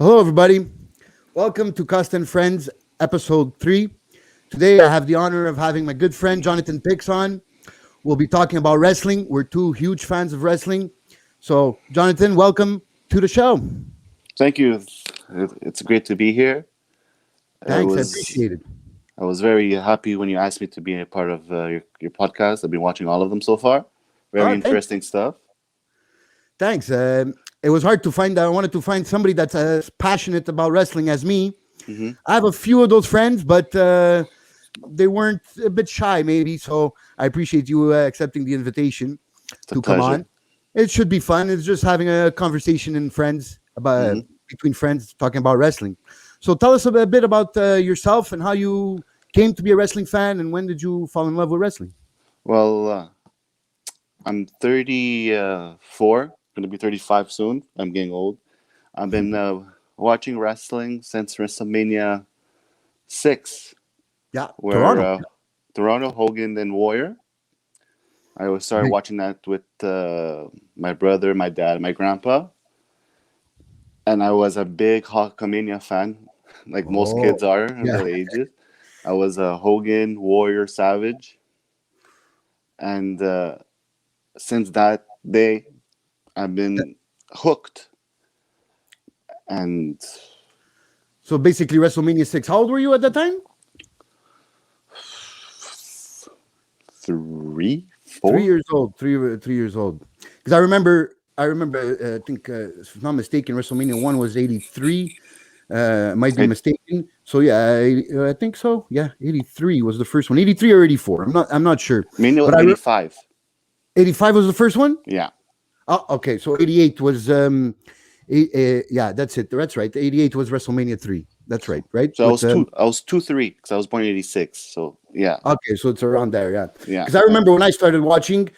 Hello, everybody. Welcome to Costa and Friends, episode 3. Today, I have the honor of having my good friend Jonathan Pix on. We'll be talking about wrestling. We're two huge fans of wrestling. So, Jonathan, welcome to the show. Thank you. It's great to be here. I Thanks. I was appreciate it. I was very happy when you asked me to be a part of your podcast. I've been watching all of them so far. Very Oh, thanks. interesting stuff. Thanks. It was hard to find. I wanted to find somebody that's as passionate about wrestling as me. hmm I have a few of those friends, but they weren't a bit shy, maybe. So I appreciate you accepting the invitation It's a to come pleasure. on. It should be fun. It's just having a conversation in friends about hmm between friends talking about wrestling. So tell us a bit about yourself and how you came to be a wrestling fan, and when did you fall in love with wrestling? Well, I'm 34. Going to be 35 soon. I'm getting old. I've been watching wrestling since WrestleMania 6, Yeah, where Toronto. Toronto, Hogan, then Warrior. I was started Big. watching that with my brother, my dad, my grandpa. And I was a big Hulkamania fan, like most Oh, kids are in yeah. their ages. I was a Hogan, Warrior, Savage, and since that day, I've been hooked. And So basically, WrestleMania 6. How old were you at that time? three, 3 four, years old. 3 years old. Because I remember. I think, if I'm not mistaken, WrestleMania 1 was 83. Might be it, mistaken. So yeah, I think so. Yeah, 83 was the first one. 83 or 84. I'm not sure. Mania But 85. 85 was the first one. Yeah, Oh, okay. So 88 was yeah, that's it. That's right. 88 was WrestleMania 3. That's right, right? so With I was 2-3 because I was born in 86. So yeah, okay, so it's around there, yeah. yeah, Because I remember when I started watching,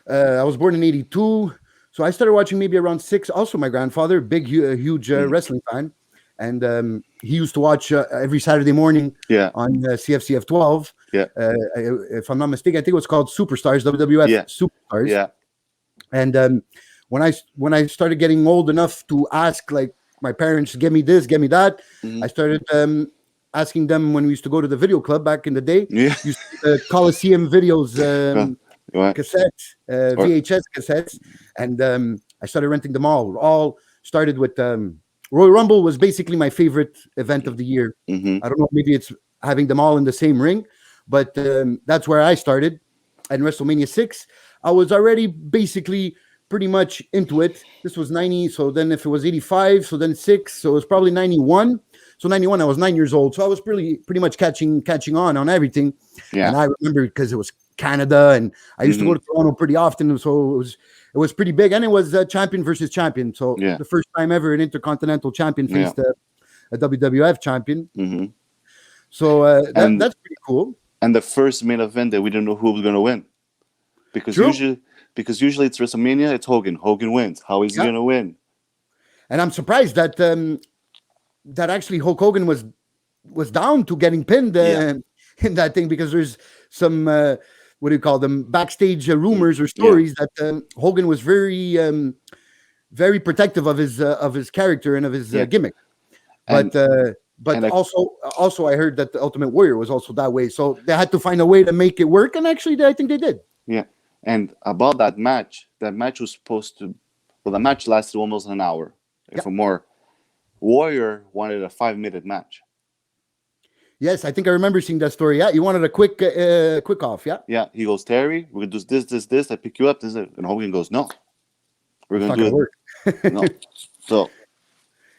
I was born in 82. So I started watching maybe around 6. Also, my grandfather, huge mm, wrestling fan. And he used to watch every Saturday morning yeah, on CFCF 12. yeah, If I'm not mistaken, I think it was called Superstars, WWF yeah, Superstars. yeah, And when I started getting old enough to ask, like, my parents, give me this, give me that, hmm I started asking them when we used to go to the video club back in the day. yeah. Used to, Coliseum videos, Uh, what? cassettes, Or VHS cassettes, and I started renting them all. All started with Royal Rumble was basically my favorite event of the year. hmm I don't know, maybe it's having them all in the same ring, but that's where I started. And WrestleMania 6, I was already basically pretty much into it. This was 90, so then if it was 85, so then 6, so it was probably 91. So 91, I was 9 years old, so I was pretty much catching on everything. yeah, And I remember because it was Canada, and I used to go hmm to Toronto pretty often, so it was pretty big, and it was champion versus champion. So yeah, the first time ever an intercontinental champion yeah. faced a WWF champion. hmm So And that's pretty cool. the first main event that we didn't know who was gonna win because True. usually it's WrestleMania, it's Hogan. Hogan wins. How is he Yeah. gonna win? And I'm surprised that actually Hulk Hogan was down to getting pinned Yeah, in that thing, because there's some what do you call them, backstage mm, rumors or yeah, stories that Hogan was very protective of his character and of his yeah. gimmick. And But uh, and but also I heard that the Ultimate Warrior was also that way. So they had to find a way to make it work, and actually I think they did. yeah, and about that match was supposed to. Well, the match lasted almost an hour, Yeah. if more. Warrior wanted a 5-minute match. Yes, I think I remember seeing that story. Yeah, you wanted a quick off. Yeah, Yeah, he goes, Terry, we're gonna do this. I pick you up. And Hogan goes, no, we're it's gonna not do going to it. work. No. So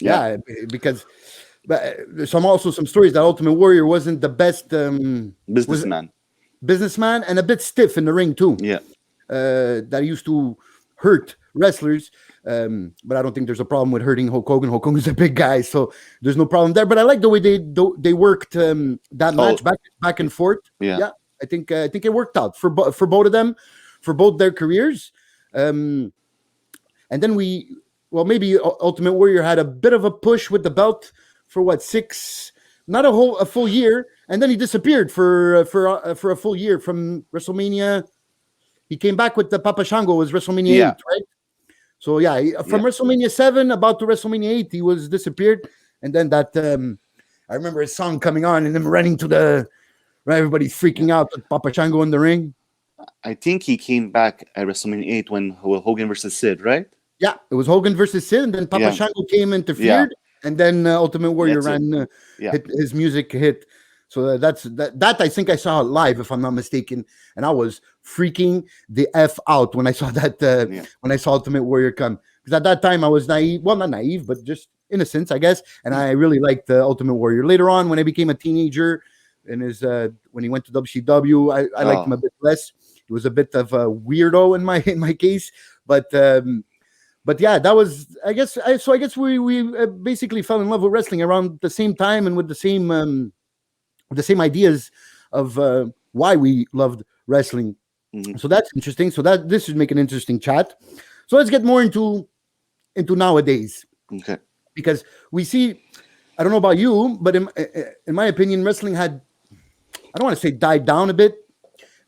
yeah, Yeah, because but there's some stories that Ultimate Warrior wasn't the best was businessman. businessman, and a bit stiff in the ring too. Yeah, That used to hurt wrestlers. But I don't think there's a problem with hurting Hulk Hogan. Hulk Hogan's a big guy, so there's no problem there. But I like the way they worked that match Oh, back and forth. yeah, Yeah, I think it worked out for both of them, for both their careers. Um, and then maybe Ultimate Warrior had a bit of a push with the belt for what, 6, not a full year, and then he disappeared for a full year from WrestleMania. He came back with the Papa Shango, was WrestleMania yeah. 8, right? So yeah, from Yeah. WrestleMania 7 about to WrestleMania 8, he was disappeared, and then that I remember his song coming on and him running to the right, everybody's Yeah. freaking out with Papa Shango in the ring. I think he came back at WrestleMania 8 when Hogan versus Sid, right? Yeah, it was Hogan versus Sid, and then Papa Yeah. Shango came Yeah. interfered, and then Ultimate Warrior That's it. ran Yeah. hit his music hit. So that I think I saw it live, if I'm not mistaken, and I was freaking the f out when I saw that Yeah. when I saw Ultimate Warrior come, because at that time I was naive, well not naive, but just innocent, I guess, and I really liked the Ultimate Warrior. Later on, when I became a teenager, in his when he went to WCW, I liked him a Oh. bit less. He was a bit of a weirdo in my case, but yeah, that was I guess we basically fell in love with wrestling around the same time and with the same ideas of why we loved wrestling. Hmm. So that's interesting. So that this should make an interesting chat. So let's get more into nowadays, Okay. because we see. I don't know about you, but in my opinion, wrestling had, I don't want to say died down a bit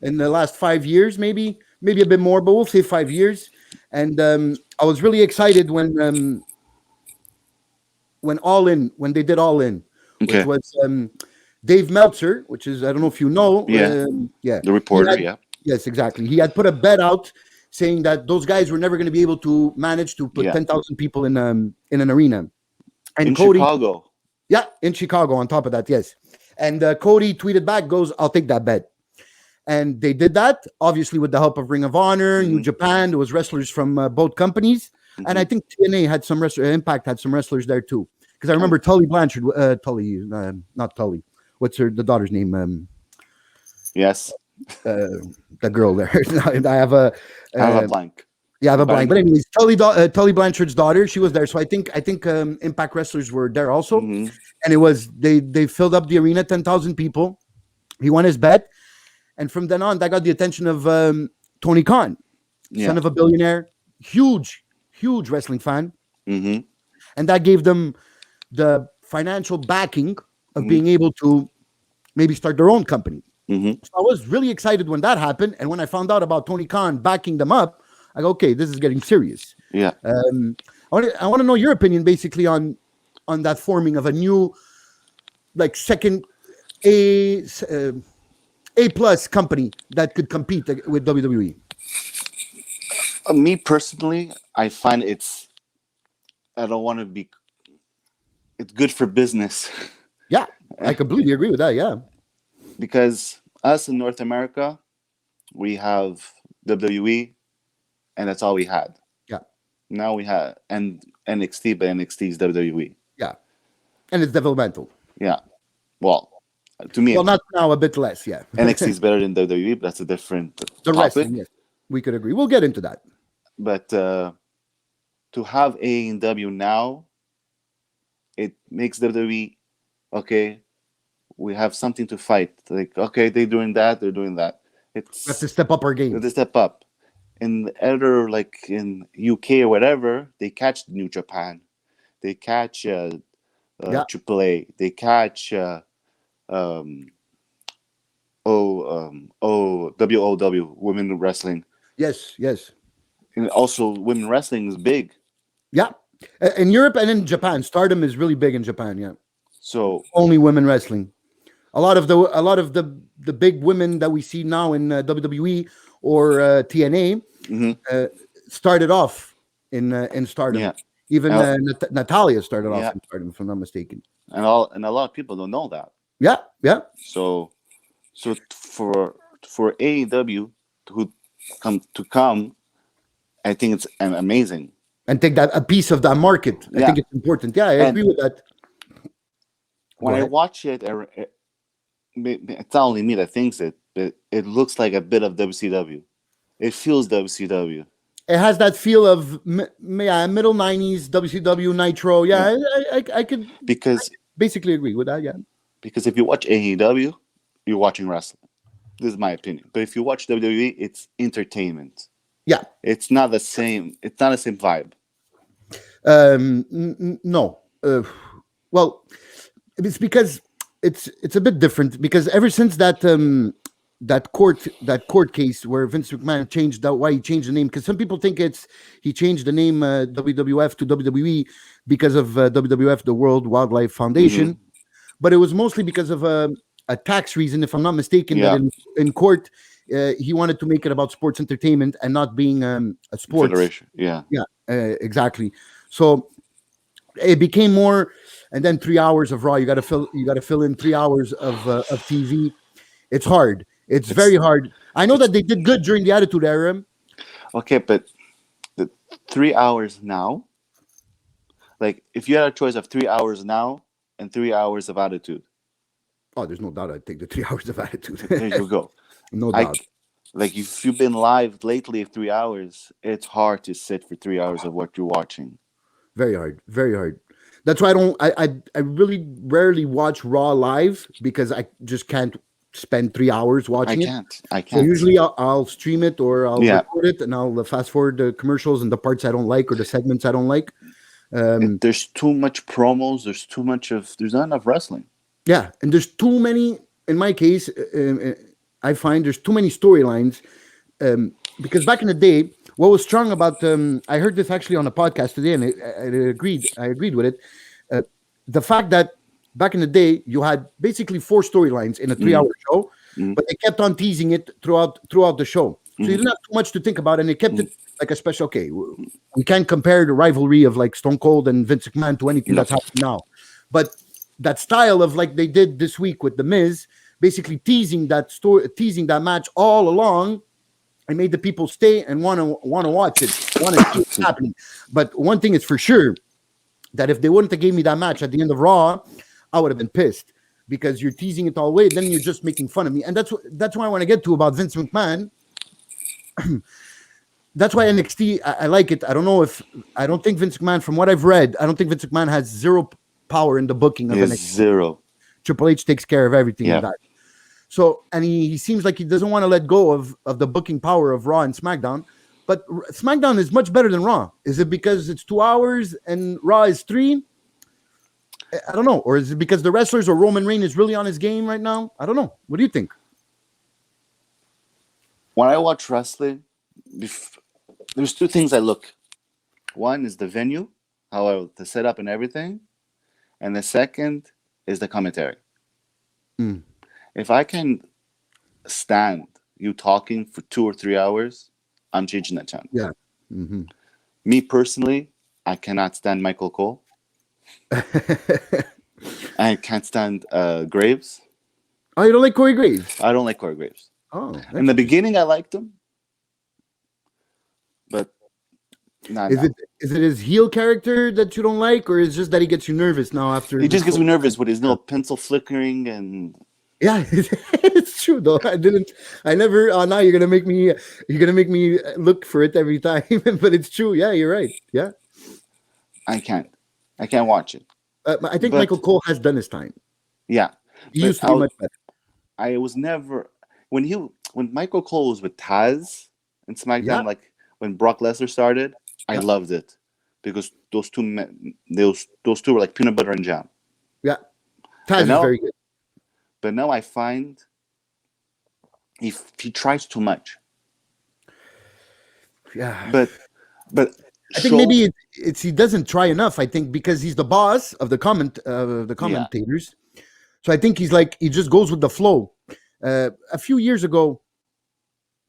in the last 5 years, maybe a bit more, but we'll say 5 years. And I was really excited when when they did All In, which Okay. was Dave Meltzer, which is, I don't know if you know, Yeah. yeah, The he reporter. had, Yeah. yes, exactly. He had put a bet out saying that those guys were never going to be able to manage to put Yeah. 10,000 people in an arena. And In Cody, Chicago. yeah, in Chicago. On top of that, yes. And Cody tweeted back, goes, "I'll take that bet." And they did that, obviously, with the help of Ring of Honor, New Hmm. Japan. There was wrestlers from both companies, and Hmm. I think TNA had some Impact had some wrestlers there too. Because I remember Tully Blanchard, not Tully. What's the daughter's name? Yes. The girl there. I have a I have a uh, blank. yeah, I have a But I blank. But know. anyways, Tully Blanchard's daughter, she was there. So I think Impact wrestlers were there also, Hmm. and it was they filled up the arena, 10,000 people. He won his bet, and from then on, that got the attention of Tony Khan, son Yeah. of a billionaire, huge wrestling fan, Hmm. and that gave them the financial backing of Hmm. being able to maybe start their own company. Hmm. So I was really excited when that happened, and when I found out about Tony Khan backing them up, I go, okay, this is getting serious. Yeah. I want to know your opinion basically on that forming of a new, like, second A A plus company that could compete with WWE. Me personally, I find I don't want to be. It's good for business. Yeah, I completely agree with that. Yeah, Because us in North America, we have WWE, and that's all we had. yeah, Now we have and NXT, but NXT is WWE. yeah, and it's developmental. Yeah. Well, to me, Well, not now, a bit less. Yeah, NXT is better than WWE, but that's a different the wrestling. topic. Yes, we could agree. We'll get into that. But to have AEW now, it makes WWE okay. We have something to fight. Like, okay, they're doing that, they're doing that. We have It's to step up our game. they step up. In other, like in UK or whatever, they catch New Japan, they catch Yeah. AAA, they catch um, WOW, women wrestling, Yes. Yes. and also women wrestling is big. Yeah. In Europe and in Japan, Stardom is really big in Japan. Yeah, So only women wrestling. A lot of the big women that we see now in WWE or TNA mhm, started off in Stardom. yeah, Even and, Natalia started off yeah, in Stardom, if I'm not mistaken. and a lot of people don't know that. Yeah, yeah, So for AEW to come, I think it's amazing. and take that a piece of that market. I Yeah, think it's important. Yeah, I and agree with that. Go when I ahead. watch it, it's not only me that thinks it, but it looks like a bit of WCW. It feels WCW. It has that feel of middle '90s WCW Nitro. Yeah, Yeah, I could because basically agree with that. Yeah, if you watch AEW, you're watching wrestling. This is my opinion. But if you watch WWE, it's entertainment. yeah. It's not the same. It's not the same vibe. No. Well, it's because it's a bit different because ever since that that court case where Vince McMahon changed that, why he changed the name, because some people think he changed the name WWF to WWE because of WWF, the World Wildlife Foundation, but it was mostly because of a tax reason, if I'm not mistaken. That Yeah. in court he wanted to make it about sports entertainment and not being a sports Federation. Yeah. exactly. So it became more, and then 3 hours of Raw. You got to fill in 3 hours of TV. It's hard. It's very hard. I know that they did good during the Attitude Era. Okay, but the 3 hours now, like if you had a choice of 3 hours now and 3 hours of Attitude, Oh, there's no doubt I'd take the 3 hours of Attitude. there you go. No doubt. Like if you've been live lately 3 hours, it's hard to sit for 3 hours of what you're watching. Very hard. Very hard. That's why I really rarely watch Raw live, because I just can't spend 3 hours watching it. I So can't. usually I'll stream it, or I'll Yeah. record it, and I'll fast forward the commercials and the parts I don't like, or the segments I don't like. There's too much promos. There's not enough wrestling. Yeah, and there's too many. In my case, I find there's too many storylines. Because back in the day, what was strong about I heard this actually on a podcast today, and I agreed with it. The fact that back in the day you had basically 4 storylines in a 3-hour show, but they kept on teasing it throughout the show, so you didn't have too much to think about, and they kept it like a special. Okay, we can't compare the rivalry of like Stone Cold and Vince McMahon to anything that's happening now, but that style of like they did this week with The Miz, basically teasing that match all along, and made the people stay and want to watch it, want to see what's happening. But one thing is for sure, that if they wouldn't have gave me that match at the end of Raw, I would have been pissed, because you're teasing it all the way, then you're just making fun of me. And that's what I want to get to about Vince McMahon. That's why NXT, I like it. I don't think Vince McMahon, from what I've read, I don't think Vince McMahon has zero power in the booking of NXT. Zero. Triple H takes care of everything in that. So, and he seems like he doesn't want to let go of the booking power of Raw and SmackDown. But SmackDown is much better than Raw. Is it because it's 2 hours and Raw is 3? I don't know. Or is it because the wrestlers or Roman Reigns is really on his game right now? I don't know. What do you think? When I watch wrestling, there's 2 things I look. One is the venue, the setup and everything. And the second is the commentary. If I can stand you talking for 2 or 3 hours, I'm changing that channel. Yeah. Me personally, I cannot stand Michael Cole. I can't stand Graves. Oh, you don't like Corey Graves? I don't like Corey Graves. Oh. In the beginning, I liked him. But is it his heel character that you don't like, or is it just that he gets you nervous now after? He just gets me nervous with his little pencil flickering and. Yeah, it's true though. I never. Oh, now you're gonna make me look for it every time. But it's true. Yeah, you're right. Yeah. I can't watch it. I think Michael Cole has done his time. Yeah, he used to be much better. I was never when Michael Cole was with Taz and SmackDown, like when Brock Lesnar started. I loved it because those two were like peanut butter and jam. Yeah, Taz is very good. But now I find he tries too much. Yeah, but I think maybe he doesn't try enough. I think because he's the boss of the commentators, so I think he just goes with the flow. A few years ago,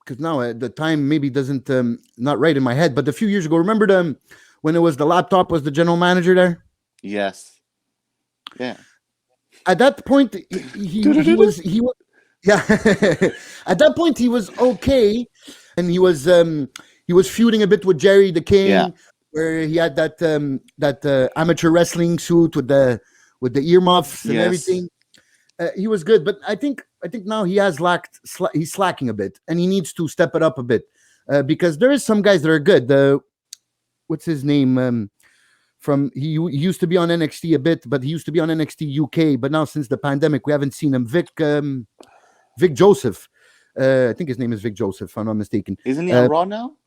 because now at the time maybe doesn't not right in my head, but a few years ago, remember when it was the laptop was the general manager there? Yes. Yeah. At that point, he was at that point he was okay, and he was feuding a bit with Jerry the King, where he had that amateur wrestling suit with the earmuffs and everything. He was good, but I think now he has he's slacking a bit, and he needs to step it up a bit because there is some guys that are good. What's his name? He used to be on NXT a bit, but he used to be on NXT UK. But now since the pandemic, we haven't seen him. Vic Joseph, I think his name is Vic Joseph, if I'm not mistaken. Isn't he on Raw now?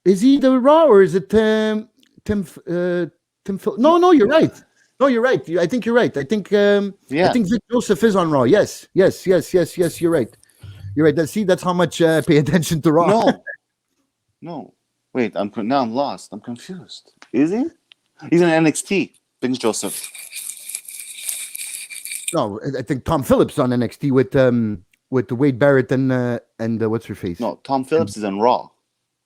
Is he the Raw or is it Tim? No, you're right. No, you're right. I think you're right. I Yeah. think Vic Joseph is on Raw. Yes. You're right. You're right. That's how much I pay attention to Raw. No. No. Wait, now I'm lost. I'm confused. Is he? He's in NXT. Vince Joseph. No, I think Tom Phillips on NXT with Wade Barrett and what's her face. No, Tom Phillips is in Raw.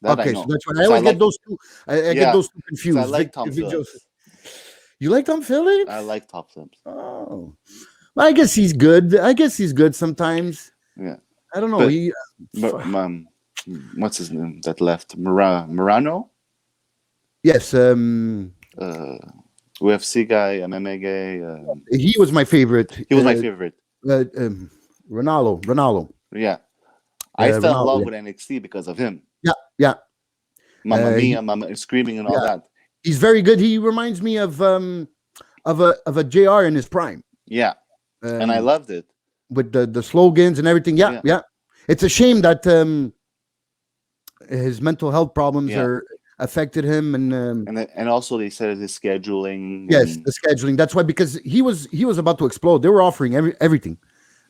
That I Okay, know. so that's why I So always get those two. I get Yeah. those two So confused. I like Tom Vic Phillips. Joseph. You like Tom Phillips? I like Tom Phillips. Oh, well, I guess he's good. I guess he's good sometimes. Yeah. I don't know. But, what's his name that left? Morano? Yes, UFC guy, MMA guy. he was my favorite. He was my favorite. Ronaldo. Yeah. I fell in Ronaldo, love yeah. with NXT because of him. Yeah. Mamma Mia, Mama screaming and all that. He's very good. He reminds me of a JR in his prime. Yeah. And I loved it. With the slogans and everything. Yeah. It's a shame that his mental health problems are affected him, and also they said his scheduling. Yes, the scheduling. That's why, because he was about to explode. They were offering everything.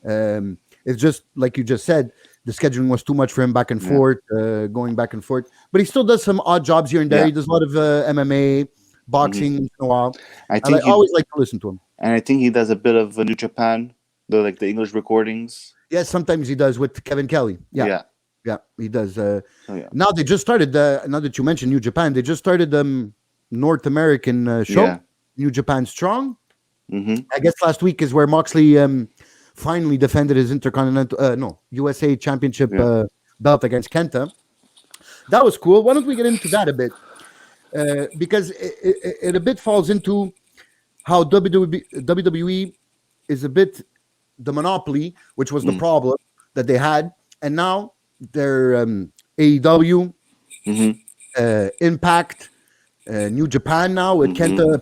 It's just like you just said, the scheduling was too much for him, back and forth, going back and forth. But he still does some odd jobs here and there. He does a lot of MMA, boxing once in a while. I always like to listen to him. And I think he does a bit of New Japan, the English recordings. Yes, sometimes he does with Kevin Kelly. Yeah, he does. Now they just started. Now that you mentioned New Japan, they just started North American show, New Japan Strong. I guess last week is where Moxley finally defended his USA Championship belt against Kenta. That was cool. Why don't we get into that a bit? Because it a bit falls into how WWE is a bit the monopoly, which was the problem that they had, and now they're AEW, Impact, New Japan now with Kenta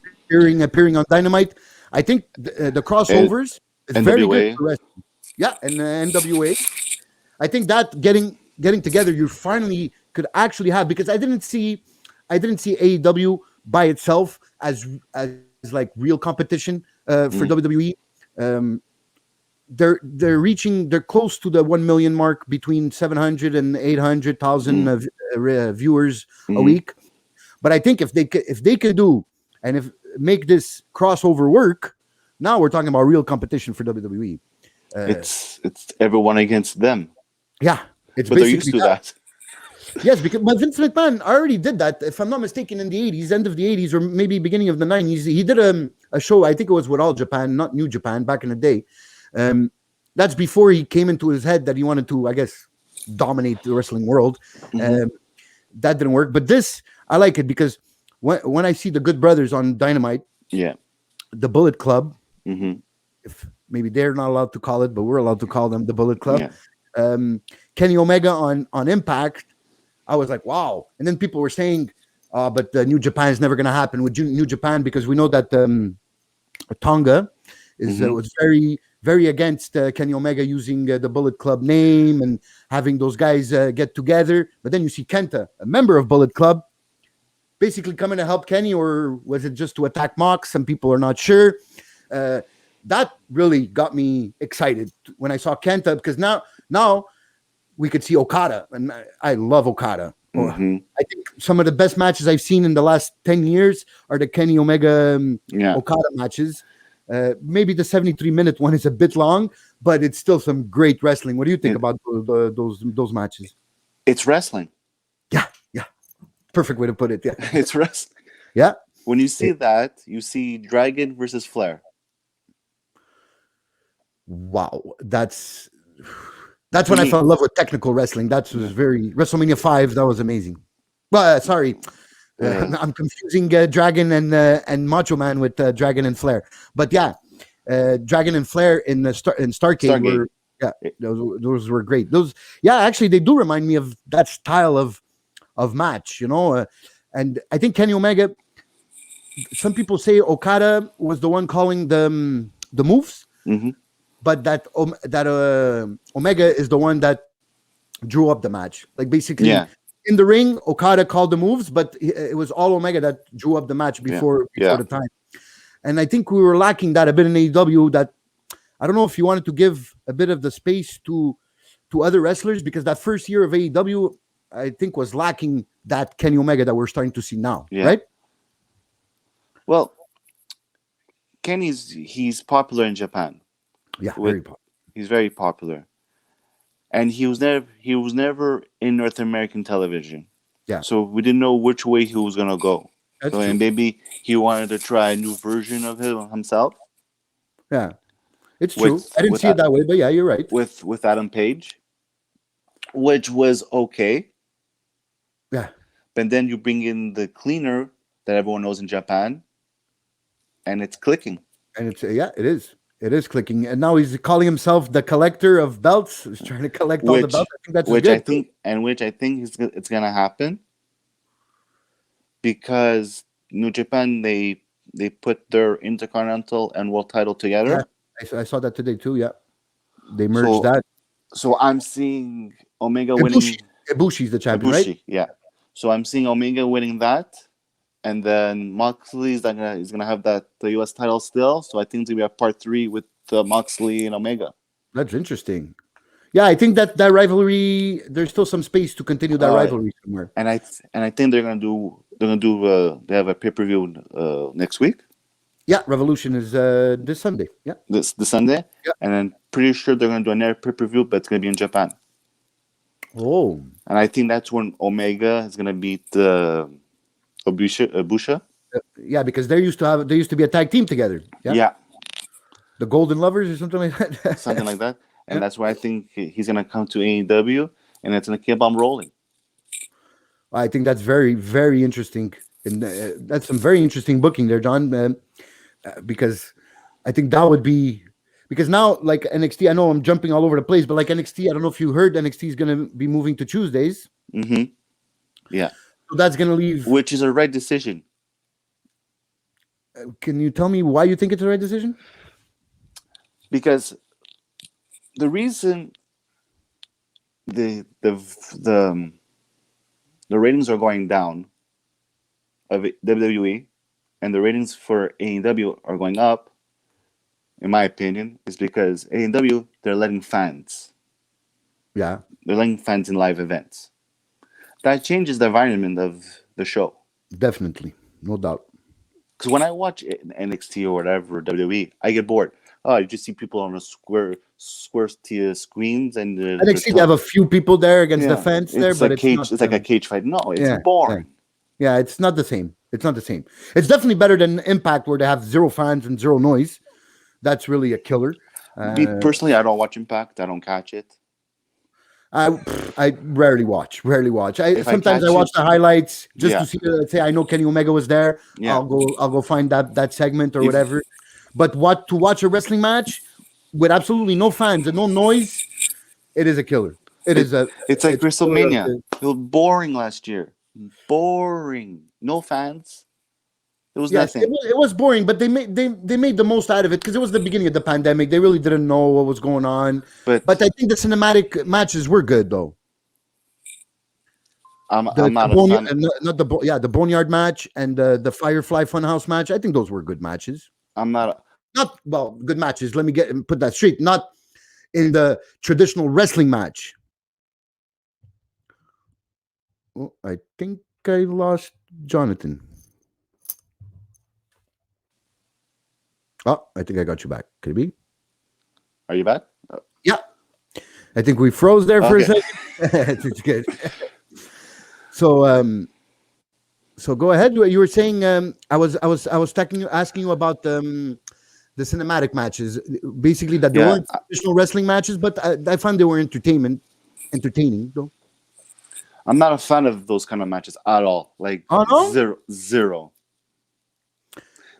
appearing on Dynamite. I think the crossovers is very good for wrestling. Yeah, and NWA. I think that getting together, you finally could actually have, because I didn't see AEW by itself as like real competition for WWE. They're close to the 1 million mark, between 700 and 800,000 viewers a week. But I think if they could do and if make this crossover work, now we're talking about real competition for WWE. It's everyone against them. Yeah, but they're used to that. Yes, because Vince McMahon already did that, if I'm not mistaken, in the 80s, end of the 80s, or maybe beginning of the 90s. He did a show, I think it was with All Japan, not New Japan, back in the day. That's before he came into his head that he wanted to, I guess, dominate the wrestling world. That didn't work. But this, I like it, because when I see the Good Brothers on Dynamite, the Bullet Club, if maybe they're not allowed to call it, but we're allowed to call them the Bullet Club. Kenny Omega on Impact, I was like, wow. And then people were saying, but New Japan is never going to happen with New Japan, because we know that Tonga was very, very against Kenny Omega using the Bullet Club name and having those guys get together. But then you see Kenta, a member of Bullet Club, basically coming to help Kenny, or was it just to attack Mox? Some people are not sure. That really got me excited when I saw Kenta, because now we could see Okada, and I love Okada. I think some of the best matches I've seen in the last 10 years are the Kenny Omega Okada matches. Maybe the 73-minute one is a bit long, but it's still some great wrestling. What do you think about those matches? It's wrestling. Yeah. Perfect way to put it. Yeah, it's wrestling. Yeah. When you see that, you see Dragon versus Flair. Wow, that's when I fell in love with technical wrestling. That was very WrestleMania 5. That was amazing. Well, sorry, I'm confusing Dragon and Macho Man with Dragon and Flair. But yeah, Dragon and Flair in Starrcade were those were great. Those actually they do remind me of that style of match, and I think Kenny Omega. Some people say Okada was the one calling the moves. But that Omega is the one that drew up the match. Like basically in the ring, Okada called the moves, but it was all Omega that drew up the match before the time. And I think we were lacking that a bit in AEW. That I don't know if you wanted to give a bit of the space to other wrestlers, because that first year of AEW, I think, was lacking that Kenny Omega that we're starting to see now, Yeah. right? Well, he's popular in Japan. Yeah, With very popular. He's very popular, and he was never in North American television. Yeah, So we didn't know which way he was gonna go. that's So, true. and maybe he wanted to try a new version of himself Yeah, it's true. with I didn't with see it that way, but yeah, you're right. with Adam Page, which was okay. Yeah, But then you bring in the cleaner that everyone knows in Japan, and it's clicking. and it's yeah, it is. It is clicking, and now he's calling himself the collector of belts. He's trying to collect all the Which belts. I think that's which I good. think and which I think it's gonna happen because New Japan they put their Intercontinental and World title Yeah, together. I saw that today too. Yeah, they merged So that. so I'm seeing Omega Ibushi, winning Ibushi's the champion, right? Ibushi, yeah. So I'm seeing Omega winning that, and then Moxley is gonna have the US title still. So I think it's gonna be a part 3 with Moxley and Omega. That's interesting. Yeah, I think that rivalry. There's still some space to continue that Uh, rivalry somewhere. and I think they have a pay-per-view next week, Yeah, Revolution is this Sunday. Yeah, this Sunday, Yeah. and I'm pretty sure they're gonna do another pay-per-view, but it's gonna be in Japan. oh, And I think that's when Omega is gonna beat Busha. yeah, because they used to be a tag team together. Yeah, Yeah, the Golden Lovers or something like that. something like that. And Yeah. that's why I think he's gonna come to AEW, and it's gonna keep on rolling. I think that's very, very interesting, and that's some very interesting booking there, John. Because I think that would be because now, like NXT, I know I'm jumping all over the place, but like NXT, I don't know if you heard NXT is going to be moving to Tuesdays, Yeah, so that's going to leave. which is a right decision Can you tell me why you think it's the right decision? because the reason the ratings are going down of WWE and the ratings for AEW are going up, in my opinion, is because AEW, they're letting fans. Yeah, They're letting fans in live events. That changes the environment of the show. definitely, no doubt. Because when I watch NXT or whatever, WWE, I get bored. Oh, you just see people on a square screens and NXT, they have a few people there against the fans there, but it's not. It's like a cage fight. No, it's boring. Yeah, it's not the same. It's not the same. It's definitely better than Impact, where they have 0 fans and 0 noise. That's really a killer. Me personally, I don't watch Impact. I don't catch it. I rarely watch. Sometimes I catch watch it- the highlights just Yeah. to see. Say I know Kenny Omega was there. Yeah. I'll go find that segment or whatever. But to watch a wrestling match with absolutely no fans and no noise, it is a killer. It's like WrestleMania. killer. It was boring last year. Boring. No fans. It was Yes, nothing. it was boring, but they made the most out of it because it was the beginning of the pandemic. They really didn't know what was going on. But I think the cinematic matches were good though. I'm not a fan. The Boneyard match and the Firefly Funhouse match. I think those were good matches. I'm not. Good matches. Let me put that straight. Not in the traditional wrestling match. Oh, I think I lost Jonathan. Oh, I think I got you back. Could it be? Are you back? Yeah. I think we froze there for a Okay. second. It's good. So go ahead. You were saying I was asking you about the cinematic matches. Basically, that they weren't traditional wrestling matches, but I found they were entertaining though. I'm not a fan of those kind of matches at all. Like Oh, no? zero.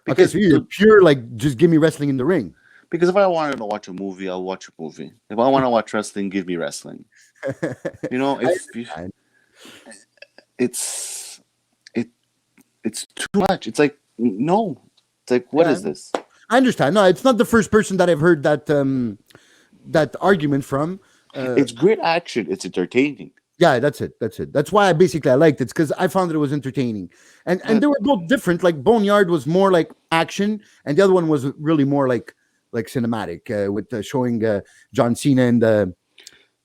Okay, so you're pure like just give me wrestling in the ring. Because if I wanted to watch a movie, I'll watch a movie. If I want to watch wrestling, give me wrestling. You know, it's too much. It's like no. It's like what is this? I understand. No, it's not the first person that I've heard that that argument from. It's great action. It's entertaining. Yeah, that's it. That's it. That's why I liked it, because I found that it was entertaining, and Uh, they were both different. Like Boneyard was more like action, and the other one was really more like cinematic, with showing John Cena in the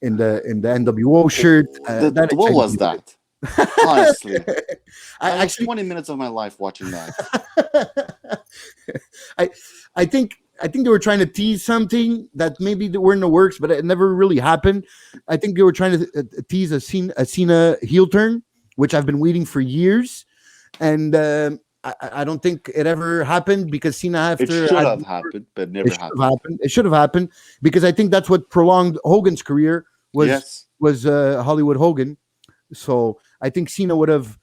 NWO shirt. That what excited was me. that? Honestly, I I lost actually 20 minutes of my life watching that. I I think they were trying to tease something that maybe they were in the works, but it never really happened. I think they were trying to tease a Cena heel turn, which I've been waiting for years, and I don't think it ever happened because Cena It after should had have happened, but it never should have happened. happened. It should have happened because I think that's what prolonged Hogan's career was Yes. was Hollywood Hogan. So I think Cena would have.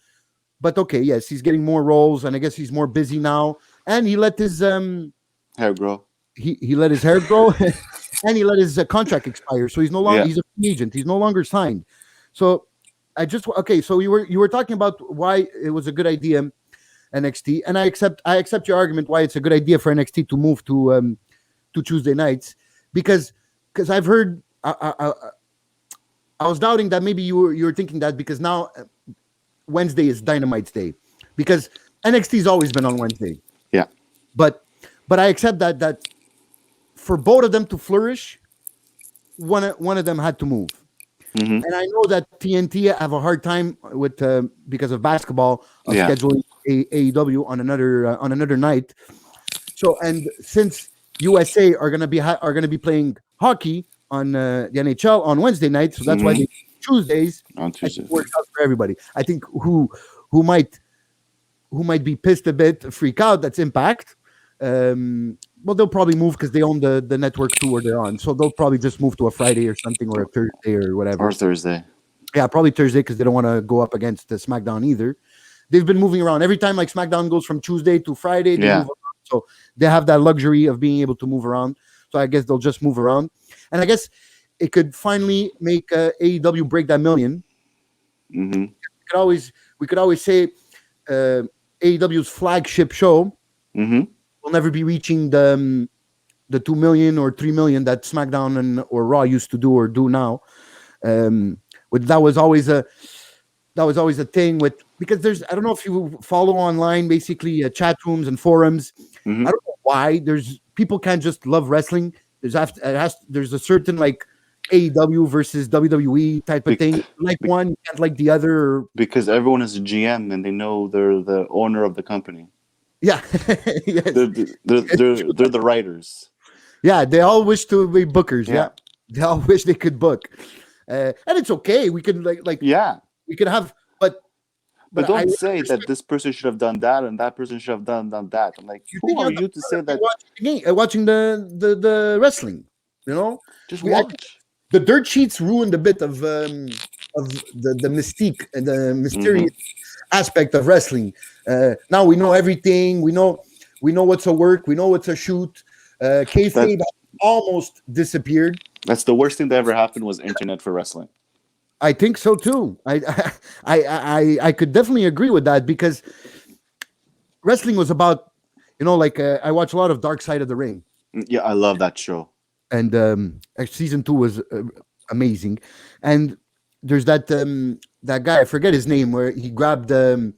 But okay, yes, he's getting more roles, and I guess he's more busy now. And he let his Hair grow. he let his hair grow, and he let his contract expire. So he's no longer Yeah. he's a free agent. He's no longer signed. So I just okay. So you were talking about why it was a good idea NXT, and I accept your argument why it's a good idea for NXT to move to Tuesday nights because I've heard I was doubting that maybe you were thinking that because now Wednesday is Dynamite's day because NXT's always been on Wednesday, Yeah. but I accept that for both of them to flourish, one of them had to move. Hmm. And I know that TNT have a hard time with because of basketball of Yeah. scheduling AEW on another night. So and since USA are gonna be playing hockey on the NHL on Wednesday night, so that's why Hmm. they Tuesdays. On I think Tuesday. works out for everybody. I think who might be pissed a bit, freak out. That's Impact. Well, they'll probably move because they own the network too where they're on. So they'll probably just move to a Friday or something or a Thursday or whatever. Or Thursday. Yeah, probably Thursday because they don't want to go up against the SmackDown either. They've been moving around every time. Like SmackDown goes from Tuesday to Friday, they Yeah. move around. So they have that luxury of being able to move around. So I guess they'll just move around, and I guess it could finally make AEW break that million. Hmm. We could always say AEW's flagship show Hmm. will never be reaching the 2 million or 3 million that SmackDown or Raw used to do or do now. But that was always a thing with because there's I don't know if you follow online basically chat rooms and forums. Hmm. I don't know why there's people can't just love wrestling. There's a certain like AEW versus WWE type of thing. Bec- Like bec- one, you can't like the other. Or, because everyone is a GM and they know they're the owner of the company. yeah, yes, They're the writers. yeah. They all wish to be bookers. Yeah, Yeah. they all wish they could book, and it's okay. We could like Yeah. we could have, but But I don't say that this person should have done that and that person should have done that. I'm like, you who think you are have the you to say fun of that? watching the game, watching the wrestling. You know, Just I think watch. the dirt sheets ruined a bit of the mystique and the mysterious aspect of wrestling. Now we know everything. We know what's a work. We know what's a shoot. Kayfabe That almost disappeared. that's the worst thing that ever happened was internet for wrestling. I think so too. I could definitely agree with that because wrestling was about like I watch a lot of Dark Side of the Ring, Yeah, I love that show. and season 2 was amazing, and there's that guy I forget his name where he grabbed the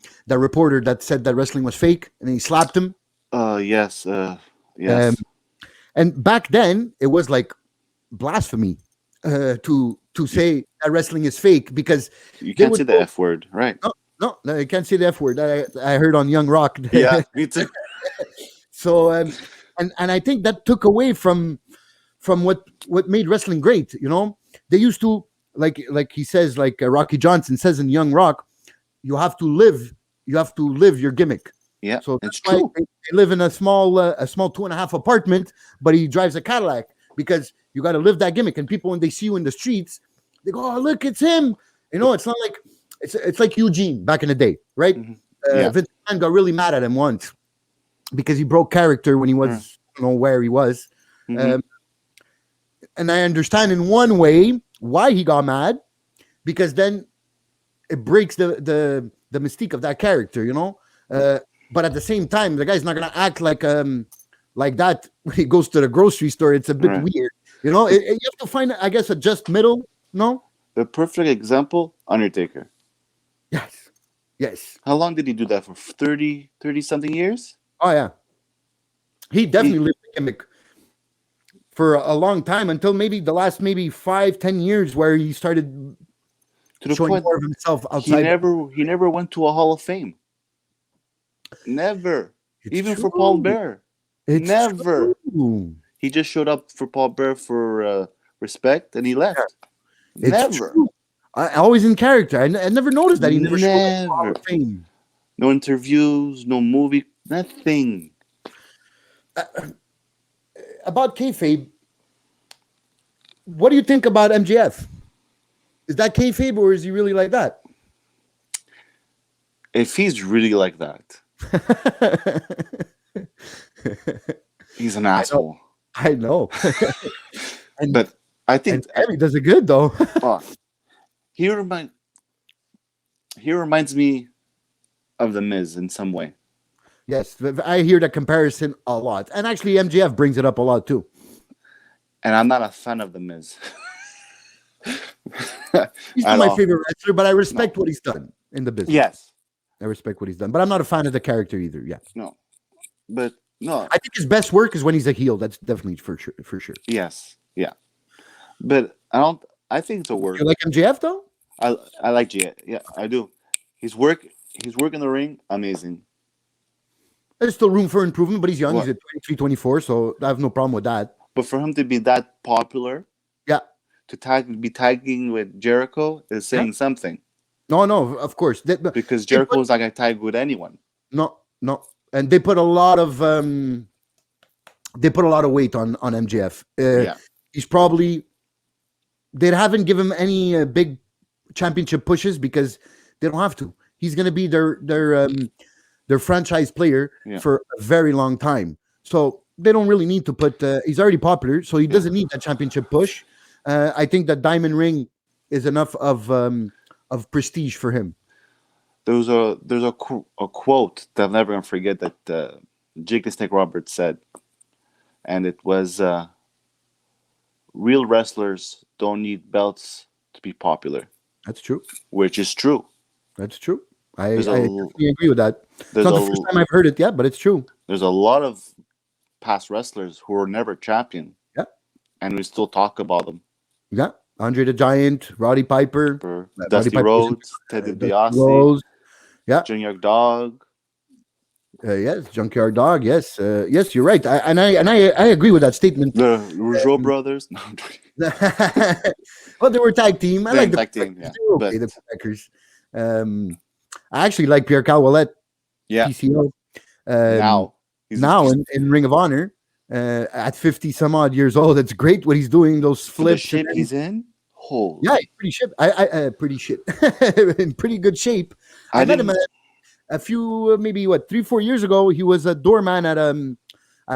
reporter that said that wrestling was fake and he slapped him. Yes, Um, yes. and back then it was like blasphemy to say that wrestling is fake because You they can't would say the F word, right? no, I can't say the F word. I heard on Young Rock. Yeah, me too. So and I think that took away from what made wrestling great. They used to like he says like Rocky Johnson says in Young Rock, you have to live your gimmick. Yeah, So it's that's why true. they live in a small 2.5 apartment, but he drives a Cadillac because you got to live that gimmick. And people when they see you in the streets, they go, "Oh, look, it's him." It's not like it's like Eugene back in the day, right? Mhm. Yeah. Vince McMahon got really mad at him once because he broke character when he was I don't know where he was. Mhm. And I understand in one way why he got mad because then it breaks the mystique of that character, but at the same time, the guy's not gonna act like that when he goes to the grocery store. It's a bit Right. weird, you have to find, I guess, a just middle. No, The perfect example, Undertaker. Yes. Yes. How long did he do that for? 30 something years? Oh yeah. He He, definitely lived the gimmick for a long time until maybe the last maybe 5-10 years where he started to the showing point more of himself he outside. never went to a Hall of Fame. Never. It's Even for Paul true. Bear. It's Never. true. He just showed up for Paul Bear for respect and he left. It's Never. true. Always in character. I never noticed that he never showed up for Hall Never. of Fame. No interviews, no movie, nothing. About kayfabe, what do you think about MJF? Is that kayfabe or is he really like that? If he's really like that, he's an asshole. I know. But I think Sammy does it good though. he reminds me of the Miz in some way. Yes, I hear that comparison a lot, and actually MJF brings it up a lot too. And I'm not a fan of the Miz. He's not my favorite wrestler, but I respect what he's done in the business. Yes, I respect what he's done, but I'm not a fan of the character either. Yeah, no, but no, I think his best work is when he's a heel. That's definitely for sure. For sure. Yes, yeah, but I don't. I think it's a work. You like MJF though? I like G. Yeah, I do. His work in the ring, amazing. There's still room for improvement, but he's young. What? He's at 23, 24, so I have no problem with that. But for him to be that popular, yeah, to be tagging with Jericho is saying something. No, of course. Because Jericho is not going to tag with anyone. No, and they put a lot of weight on MJF. He's probably they haven't given him any big championship pushes because they don't have to. He's going to be their franchise player for a very long time. So they don't really need to put. He's already popular, so he doesn't need that championship push. I think that Diamond Ring is enough of prestige for him. There's a quote that I'm never gonna forget that Jake the Snake Roberts said, and it was, "Real wrestlers don't need belts to be popular." That's true. Which is true. That's true. I definitely agree with that. It's not the first time I've heard it yet, but it's true. There's a lot of past wrestlers who were never champion. Yeah. And we still talk about them. Yeah. Andre the Giant, Roddy Piper, Dusty Rhodes, Ted DiBiase, Junkyard Dog. Yes, Junkyard Dog. Yes, yes, you're right. I agree with that statement. The Rougeau brothers. Well, they were tag team. I like the tag team. Yeah, okay, the Packers. I actually like Pierre Calwallet. Yeah. PCO. Now in Ring of Honor, at 50 some odd years old, it's great what he's doing. Those flips. The shape he's in. Holy. Yeah, he's pretty shit. Pretty shit. In pretty good shape. I met him a few, maybe 3-4 years ago. He was a doorman at a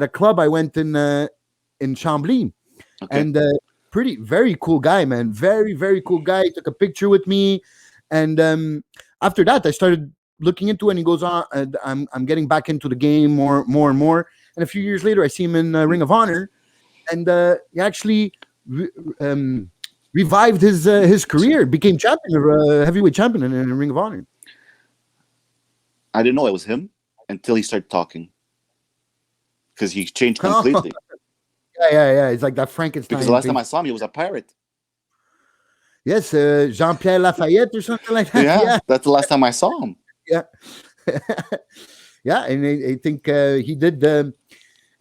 club I went in Chambly, and very cool guy, man. Very, very cool guy. He took a picture with me, and after that, I started looking into it. And he goes on, I'm getting back into the game more and more. And a few years later, I see him in Ring of Honor, and he actually revived his career, became champion, heavyweight champion in Ring of Honor. I didn't know it was him until he started talking, because he changed completely. Yeah. It's like that Frankenstein. Because the last time I saw him, he was a pirate. Yes, Jean-Pierre Lafayette or something like that. Yeah, that's the last time I saw him. Yeah. Yeah, and I think he did, and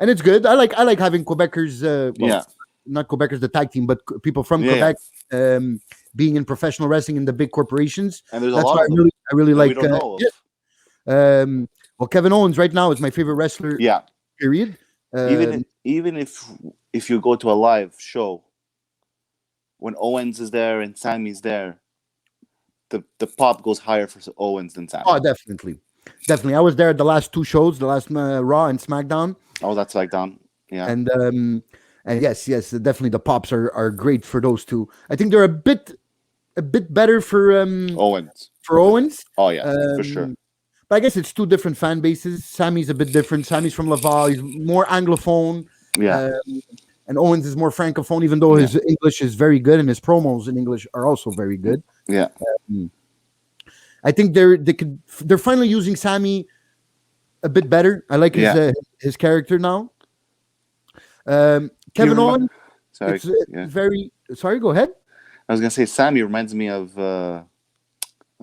it's good. I like having Quebecers. Not Quebecers, the tag team, but people from Quebec being in professional wrestling in the big corporations. And there's a lot of them. I really like. We don't know well, Kevin Owens right now is my favorite wrestler. Yeah. Period. Even if you go to a live show, when Owens is there and Sammy's there, the pop goes higher for Owens than Sammy. Oh, definitely. I was there at the last two shows, the last Raw and SmackDown. Oh, that's SmackDown. Yeah. And yes, definitely the pops are great for those two. I think they're a bit better for Owens. For Owens. Oh yeah, for sure. But I guess it's two different fan bases. Sammy's a bit different. Sammy's from Laval. He's more Anglophone. Yeah. and Owens is more francophone, even though his English is very good and his promos in English are also very good. Yeah. I think they're finally using Sammy a bit better. I like his character now. Kevin Owens. Sorry. It's very. Sorry, go ahead. I was gonna say Sammy reminds me of I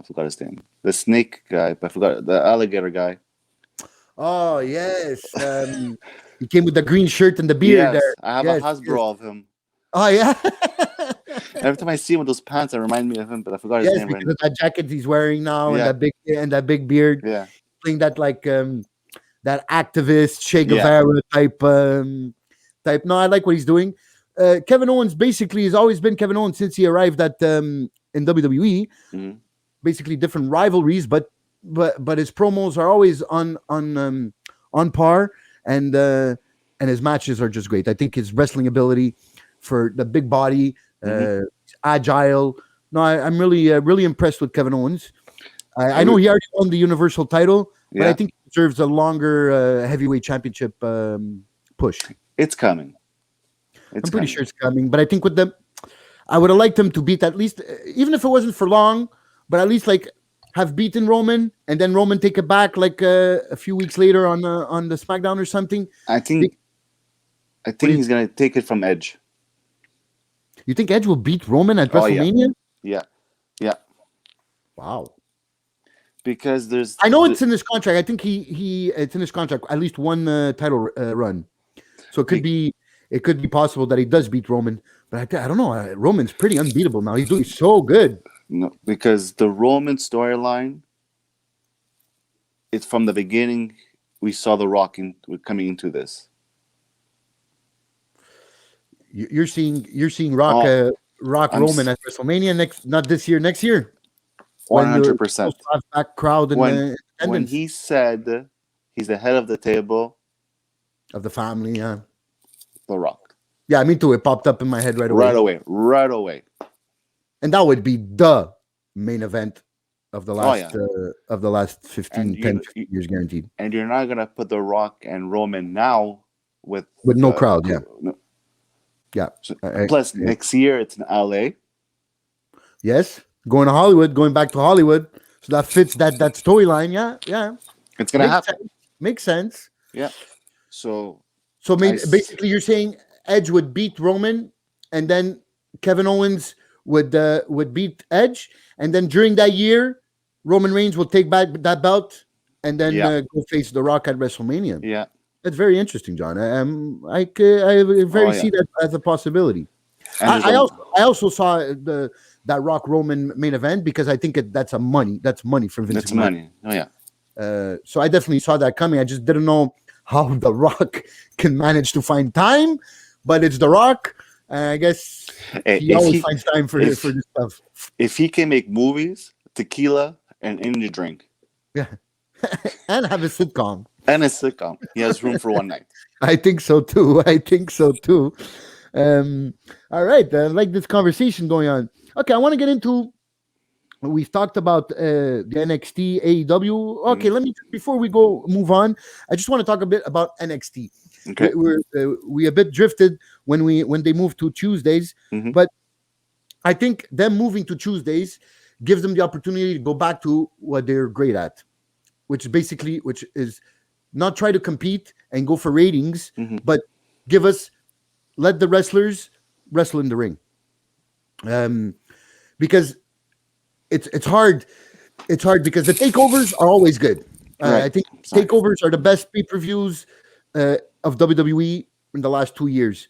forgot his name. The snake guy. I forgot the alligator guy. Oh yes, he came with the green shirt and the beard. Yes, there. I have a Hasbro of him. Oh yeah. Every time I see him with those pants, I remind me of him, but I forgot his name. Because of that jacket he's wearing now and that big beard. Yeah, playing that that activist Che Guevara type. No, I like what he's doing. Kevin Owens basically has always been Kevin Owens since he arrived at in WWE. Mm-hmm. Basically, different rivalries, but his promos are always on par, and his matches are just great. I think his wrestling ability for the big body, agile. No, I'm really impressed with Kevin Owens. I know he already won the Universal title, but I think he deserves a longer heavyweight championship push. It's coming. I'm pretty sure it's coming, but I think with them, I would have liked him to beat at least, even if it wasn't for long, but at least like have beaten Roman and then Roman take it back like a few weeks later on the SmackDown or something. I think he's gonna take it from Edge. You think Edge will beat Roman at WrestleMania? Yeah. Wow. Because I know it's in his contract. I think it's in his contract at least one title run, so it could be possible that he does beat Roman. But I don't know. Roman's pretty unbeatable now. He's doing so good. No, because the Roman storyline, it's from the beginning. We saw The Rock coming into this. You're seeing Rock Roman at WrestleMania not this year, next year. 100%. Back crowd and when he said he's the head of the table of the family, yeah. The Rock. Yeah, me too. It popped up in my head right away. Right away. And that would be the main event of the last 15 years guaranteed. And you're not gonna put The Rock and Roman now with no crowd, yeah. No. Yeah. So, plus next year it's in LA. Yes. Going back to Hollywood. So that fits that storyline. Yeah. It's gonna happen. Makes sense. Yeah. So basically you're saying Edge would beat Roman and then Kevin Owens would beat Edge, and then during that year, Roman Reigns will take back that belt and then go face The Rock at WrestleMania. Yeah, that's very interesting, John. I see that as a possibility. I also saw that Rock Roman main event because I think that's money for Vince. That's money. Oh yeah. So I definitely saw that coming. I just didn't know how The Rock can manage to find time, but it's The Rock. I guess he always finds time for this stuff. If he can make movies, tequila, and energy drink. Yeah. And have a sitcom. He has room for one night. I think so too. All right. I like this conversation going on. Okay, I want to get into. We've talked about the NXT, AEW. Okay, before we move on, I just want to talk a bit about NXT. Okay. We a bit drifted when they moved to Tuesdays, but I think them moving to Tuesdays gives them the opportunity to go back to what they're great at, which is not try to compete and go for ratings, but let the wrestlers wrestle in the ring. Because it's hard. It's hard because the takeovers are always good. Right. I think takeovers are the best pay-per-views of WWE in the last 2 years.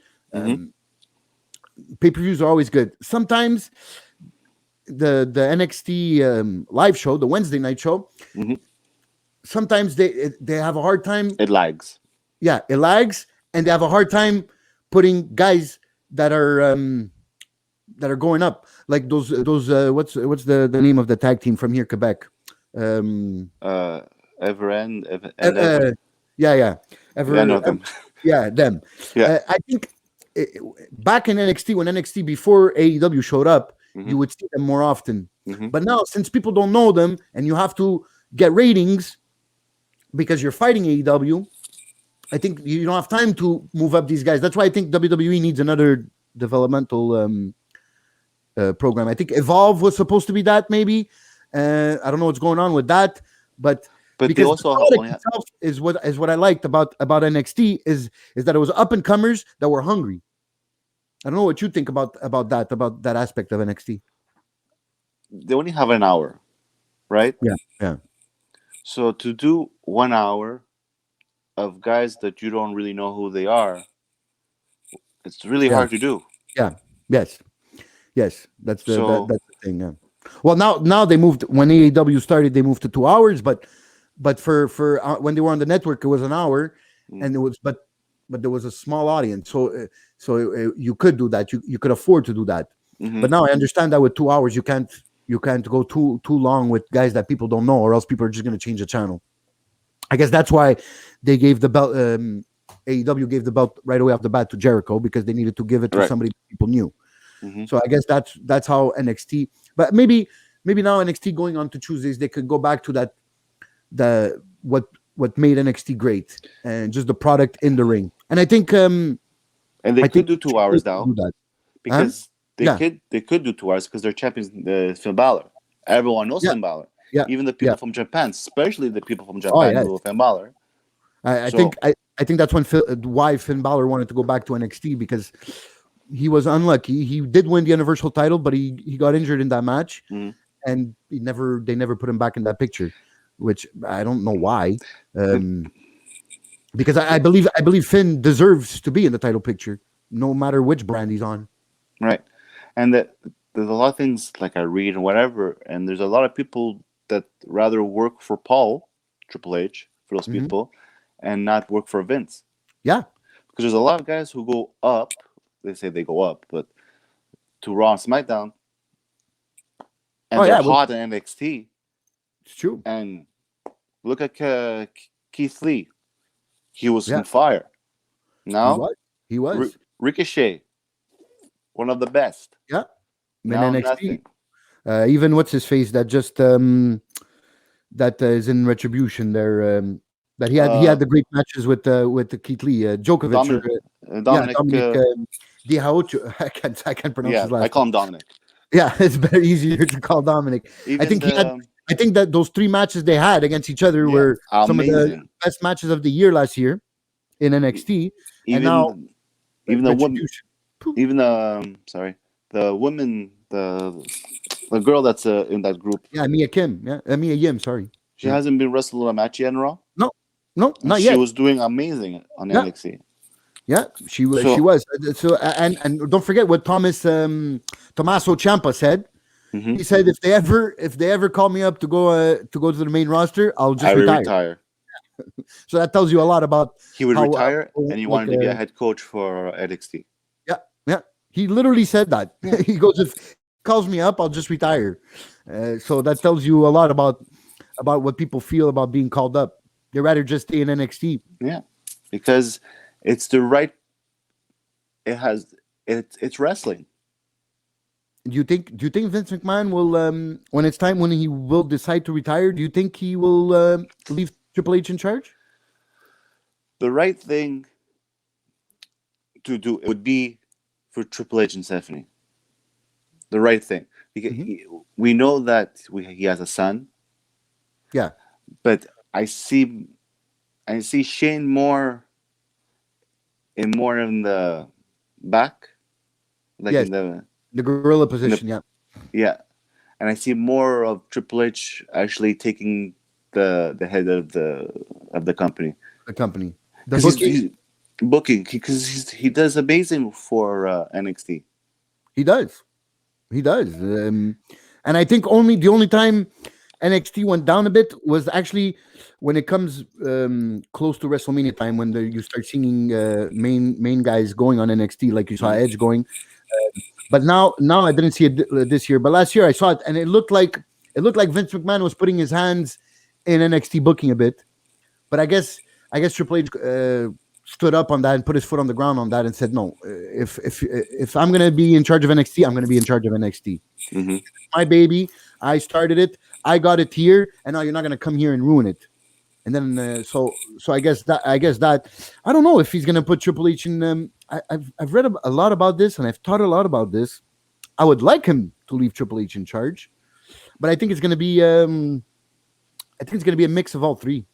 Pay-per-views are always good. Sometimes the NXT live show, the Wednesday night show, sometimes they have a hard time. It lags. Yeah, it lags, and they have a hard time putting guys that are going up, like those what's the name of the tag team from here, Quebec? Everend. Yeah. I know them. Yeah, them. Yeah. I think back in NXT, when NXT before AEW showed up, you would see them more often. But now, since people don't know them, and you have to get ratings because you're fighting AEW, I think you don't have time to move up these guys. That's why I think WWE needs another developmental program. I think Evolve was supposed to be that, maybe. I don't know what's going on with that, but But they because the also product only have, itself is what I liked about NXT is that it was up and comers that were hungry. I don't know what you think about that aspect of NXT. they only have an hour, right? Yeah, yeah, So to do 1 hour of guys that you don't really know who they are, it's really yeah, hard to do. yeah. Yes, yes. So That's the thing. Yeah. Well, now they moved when AEW started. They moved to 2 hours, but for when they were on the network, it was an hour, mm, and it was but there was a small audience, so you could do that. You could afford to do that. mhm, But now I understand that with 2 hours, you can't go too long with guys that people don't know, or else people are just going to change the channel. I guess that's why they gave the belt. AEW gave the belt right away off the bat to Jericho because they needed to give it to right. somebody people knew. Mhm. So I guess that's how NXT. But maybe now NXT going on to Tuesdays, they could go back to that the what made NXT great and just the product in the ring. And And they I could think do two Triple H hours can now do that. Huh? because Yeah, they could do 2 hours because their champions Finn Balor. Everyone knows yeah, Finn Balor. yeah, Even the yeah. people from Japan, especially the people from Oh Japan, yeah. know Finn Balor. I think So I think that's why Finn Balor wanted to go back to NXT because he was unlucky. He did win the Universal title, but he got injured in that match, mhm. and they never put him back in that picture, which I don't know why. But Um, because I believe Finn deserves to be in the title picture, no matter which brand he's on. right, and that there's a lot of things like I read and whatever, and there's a lot of people that rather work for Paul Triple H for those Hmm. people, and not work for Vince Yeah. because there's a lot of guys who go up. They say they go up, but to Raw and SmackDown, Oh and they're yeah. Well, hot in NXT. it's true. And look at Keith Lee; he was Yeah, on fire. he Now was. He was. Ricochet, one of the best. Yeah. In Now NXT, nothing. even what's his face that just that is in Retribution there. That he had Uh, the great matches with the Keith Lee, Djokovic, or Dominic, yeah, Dominic. Dominic Dijaocho. I can't pronounce Yeah, his I last call name. him Dominic. Yeah, it's very easier to call Dominic. I Even think he had. the I think that those three matches they had against each other yeah, were some of the amazing. best matches of the year last year in E- NXT, and now Even even the woman, Retribution. Pooh. even sorry, the woman, the girl that's in that group. Yeah, Mia Kim. Yeah, Mia Yim. Sorry. She Yeah. hasn't been wrestled in a match yet in Raw, No, no, and not she yet. was doing amazing on Yeah, NXT. yeah, she was. She So, was. So and don't forget what Tommaso Ciampa said. mhm, He said if they ever call me up to go to the main roster, I'll I just will retire. retire. So that tells you a lot about He would how retire, and he like wanted to be a head coach for NXT. yeah, yeah. He literally said that. Yeah, He goes, if he calls me up, I'll just retire. So that tells you a lot about what people feel about being called up. They rather just stay in NXT. yeah, because it's the right. It has it's wrestling. Do you think Vince McMahon will when it's time when he will decide to retire? Do you think he will leave Triple H in charge? The right thing to do it would be for Triple H and Stephanie. The right thing because Hmm. we know that he has a son, Yeah. but I see Shane more in the back, like Yes. The gorilla in the position. Yeah. yeah, and I see more of Triple H actually taking the head of the company The company. The because booking. he's booking because he does amazing for NXT. He does. He does. And I think the only time NXT went down a bit was actually when it comes close to WrestleMania time when you start seeing main guys going on NXT, like you saw Mhm. Edge going. But now I didn't see it this year, but last year I saw it, and it looked like Vince McMahon was putting his hands in NXT booking a bit. But I guess Triple H stood up on that and put his foot on the ground on that and said, no, if I'm gonna be in charge of NXT, I'm gonna be in charge of NXT. Mhm. My baby, I started it, I got it here, and now you're not gonna come here and ruin it. And then so I guess that I don't know if he's gonna put Triple H in. I've read a lot about this and I've thought a lot about this. I would like him to leave Triple H in charge, but I think it's gonna be a mix of all three.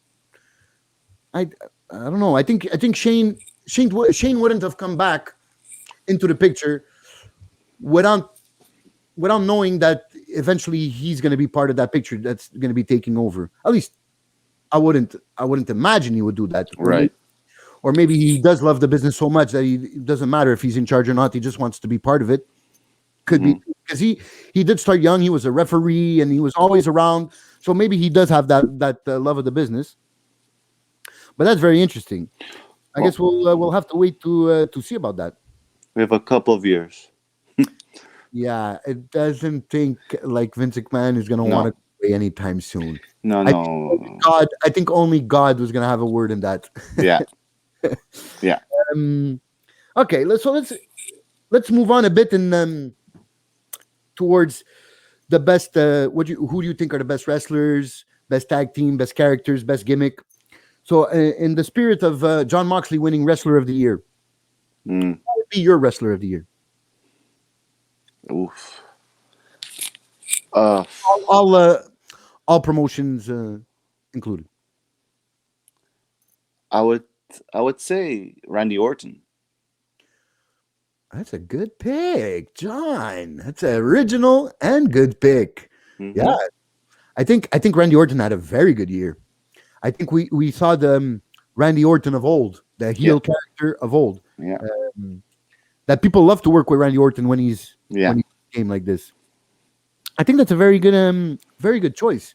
I I don't know. I think Shane wouldn't have come back into the picture without knowing that eventually he's going to be part of that picture that's going to be taking over. At least I wouldn't imagine he would do that. Right. Or maybe he does love the business so much that it doesn't matter if he's in charge or not. He just wants to be part of it. Could be Mhm. because he did start young. He was a referee and he was always around. So maybe he does have that love of the business. But that's very interesting. I Well, guess we'll have to wait to see about that. we have a couple of years. Yeah, it doesn't think like Vince McMahon is gonna want to No, go away anytime soon. no, I think only no. God. I think only God was gonna have a word in that. Yeah, yeah. um, okay, let's move on a bit and towards the best. Who do you think are the best wrestlers, best tag team, best characters, best gimmick? So, in the spirit of John Moxley winning Wrestler of the Year, Mm. what would be your Wrestler of the Year? Oof. All all, uh, all promotions included. I would, I would say Randy Orton. That's a good pick, John. That's an original and good pick. Hmm. Yeah, I think Randy Orton had a very good year. I think we saw the Randy Orton of old, the Yeah, heel character of old. yeah, Um, that people love to work with Randy Orton yeah. when he's a game like this. I think that's a very good choice.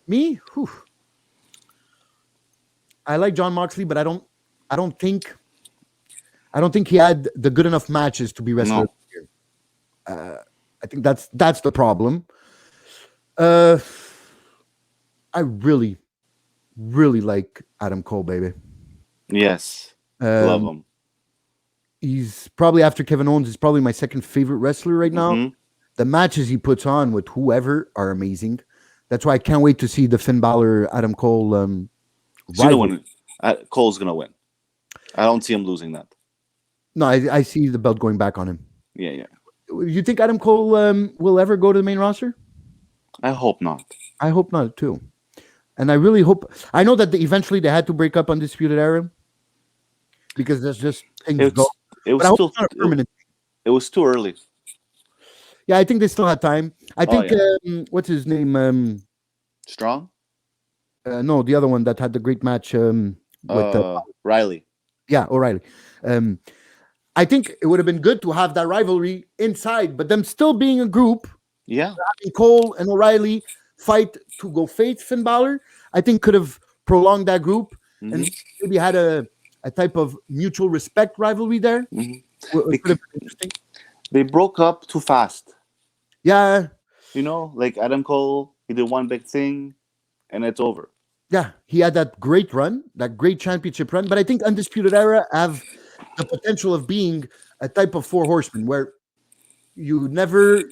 Me, whew, I like John Moxley, but I don't think I don't think he had the good enough matches to be wrestler of No, the year. I think that's the problem. Uh, I really like Adam Cole, baby. yes, love Um, him. he's probably after Kevin Owens. He's probably my second favorite wrestler right now. Hmm. The matches he puts on with whoever are amazing. That's why I can't wait to see the Finn Balor Adam Cole He's gonna rival. win. Cole's gonna win. I don't see him losing that. No, I see the belt going back on him. Yeah, yeah. You think Adam Cole will ever go to the main roster? I hope not. I hope not too. And I really hope. I know that eventually they had to break up Undisputed Era because there's just things go. It's it But was I hope still it's not a permanent. it was too early. Yeah, I think they still have time. I Oh think yeah, what's his name? strong. No, the other one that had the great match with Riley. yeah, O'Reilly. Um, I think it would have been good to have that rivalry inside, but them still being a group, Yeah. having Cole and O'Reilly fight to go face Finn Balor, I think could have prolonged that group Hmm. and maybe had a type of mutual respect rivalry there. Hmm. It could have been interesting. They broke up too fast. Yeah, You know, like Adam Cole, he did one big thing, and it's over. yeah, he had that great run, that great championship run. But I think Undisputed Era have the potential of being a type of four horsemen where you never